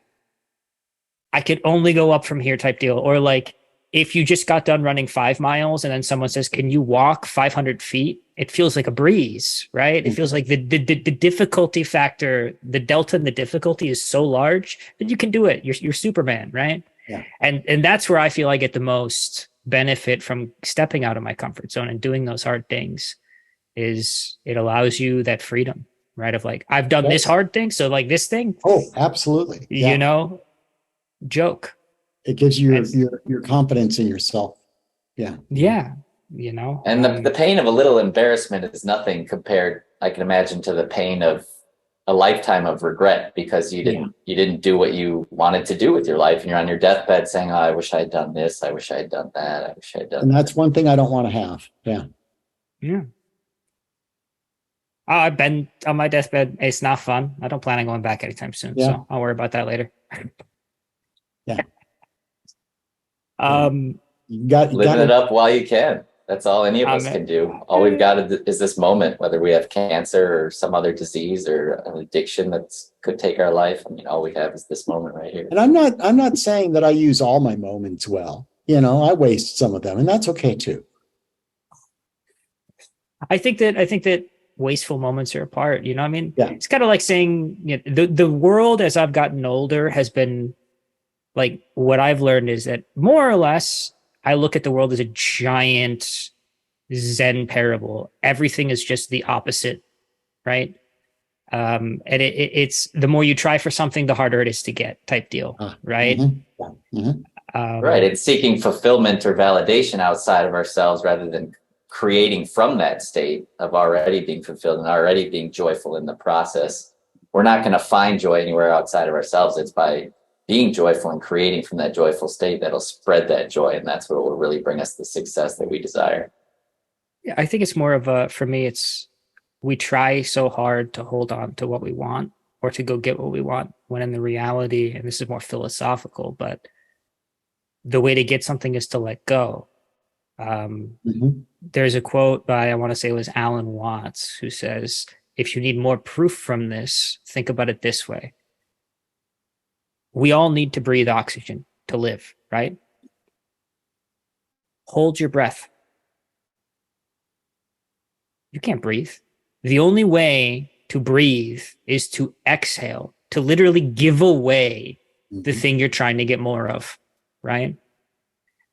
I could only go up from here type deal. Or like, if you just got done running 5 miles and then someone says, can you walk 500 feet? It feels like a breeze, right? It feels like the difficulty factor, the delta in the difficulty is so large that you can do it. You're Superman, right? Yeah. And that's where I feel I get the most benefit from stepping out of my comfort zone and doing those hard things, is it allows you that freedom, right? Of like, I've done this hard thing. So like this thing. Oh, absolutely. Yeah. Joke. It gives you your confidence in yourself. Yeah. Yeah. And the pain of a little embarrassment is nothing compared, I can imagine, to the pain of a lifetime of regret, because you didn't do what you wanted to do with your life, and you're on your deathbed saying, oh, I wish I had done this. I wish I had done that. I wish I had done that. And that's one thing I don't want to have. Yeah. Yeah. I've been on my deathbed. It's not fun. I don't plan on going back anytime soon. Yeah. So I'll worry about that later. Yeah. You got living it up while you can. That's all any of us can do. All we've got is this moment, whether we have cancer or some other disease or an addiction that could take our life. I mean, all we have is this moment right here. And I'm not saying that I use all my moments well. I waste some of them, and that's okay too. I think that wasteful moments are a part. It's kind of like saying, the world as I've gotten older has been like, what I've learned is that more or less I look at the world as a giant Zen parable. Everything is just the opposite, right? And it's the more you try for something, the harder it is to get, type deal, right? Right. It's seeking fulfillment or validation outside of ourselves rather than creating from that state of already being fulfilled and already being joyful in the process. We're not going to find joy anywhere outside of ourselves. It's by being joyful and creating from that joyful state that'll spread that joy. And that's what will really bring us the success that we desire. Yeah, I think it's more of a, for me, it's we try so hard to hold on to what we want or to go get what we want, when in the reality, and this is more philosophical, but the way to get something is to let go. There's a quote by, I want to say it was Alan Watts, who says, if you need more proof from this, think about it this way. We all need to breathe oxygen to live, right? Hold your breath. You can't breathe. The only way to breathe is to exhale, to literally give away the thing you're trying to get more of, right?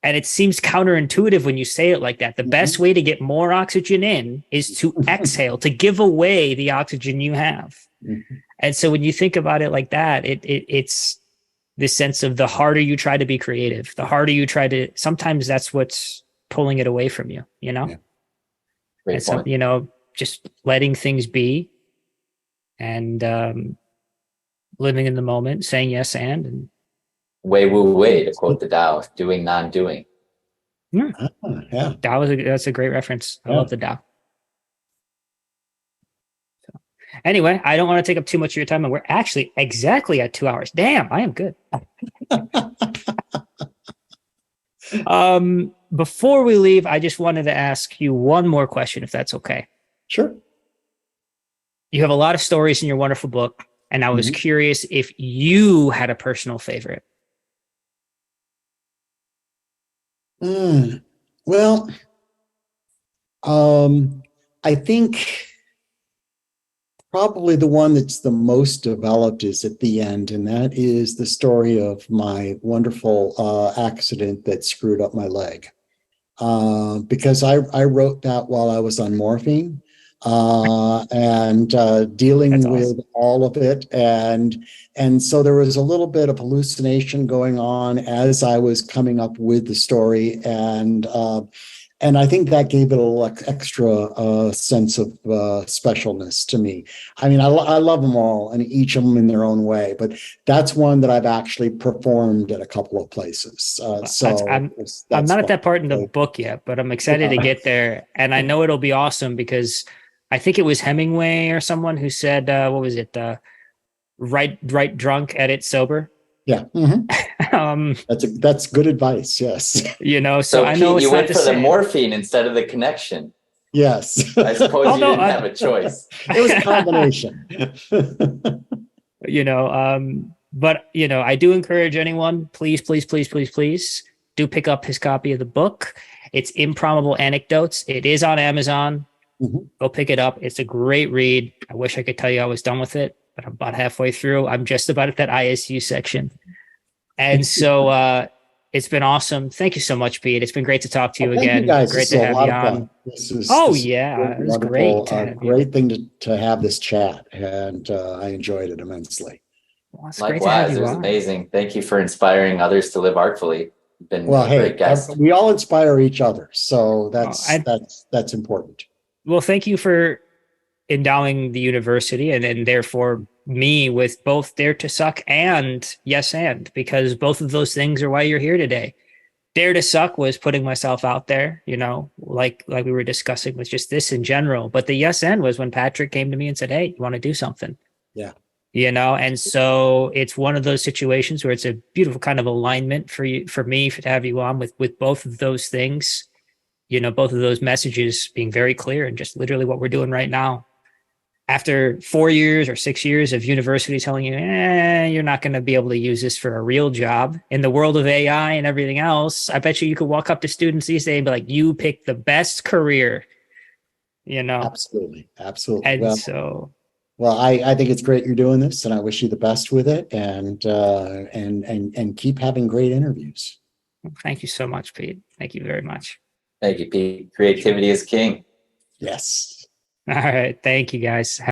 And it seems counterintuitive when you say it like that. The best way to get more oxygen in is to exhale, to give away the oxygen you have. And so when you think about it like that, it's this sense of the harder you try to be creative, the harder you try to, sometimes that's what's pulling it away from you, you know? And so, you know, just letting things be and living in the moment, saying yes and Wei Wu Wei, to quote the Tao, doing non-doing. That's a great reference. I love the Tao. So, anyway, I don't want to take up too much of your time, and we're actually exactly at 2 hours. Damn, I am good. Before we leave, I just wanted to ask you one more question, if that's okay. Sure. You have a lot of stories in your wonderful book, and I was curious if you had a personal favorite. Well, I think probably the one that's the most developed is at the end, and that is the story of my wonderful accident that screwed up my leg. Because I wrote that while I was on morphine and dealing with all of it. And so there was a little bit of hallucination going on as I was coming up with the story. And I think that gave it a little extra sense of specialness to me. I mean, I love them all, and each of them in their own way, but that's one that I've actually performed at a couple of places. I'm not at that part in the book yet, but I'm excited to get there. And I know it'll be awesome because I think it was Hemingway or someone who said, what was it? Write drunk, edit sober. Yeah. That's good advice. Yes. You know, so I know Pete, you went for the morphine instead of the connection. Yes. I suppose you didn't have a choice. It was a combination. You know, but you know, I do encourage anyone, please do pick up his copy of the book. It's Improbable Anecdotes. It is on Amazon. Go pick it up. It's a great read. I wish I could tell you I was done with it, but I'm about halfway through. I'm just about at that ISU section. And so it's been awesome. Thank you so much, Pete. It's been great to talk to you again. Great to have you on. It was great. Great thing to have this chat, and I enjoyed it immensely. Well, likewise, it was amazing. Thank you for inspiring others to live artfully. You've been a great guest. We all inspire each other, so that's important. Well, thank you for endowing the university and therefore me with both Dare to Suck and Yes and, because both of those things are why you're here today. Dare to Suck was putting myself out there, you know, like we were discussing with just this in general. But the Yes and was when Patrick came to me and said, hey, you want to do something? Yeah. You know, and so it's one of those situations where it's a beautiful kind of alignment for me to have you on with both of those things, you know, both of those messages being very clear and just literally what we're doing right now. After 4 years or 6 years of university telling you, you're not going to be able to use this for a real job in the world of AI and everything else, I bet you could walk up to students these days and be like, you picked the best career, you know? Absolutely. And well, I think it's great you're doing this, and I wish you the best with it, and keep having great interviews. Thank you so much, Pete. Thank you very much. Thank you, Pete. Creativity is king. Yes. All right. Thank you, guys.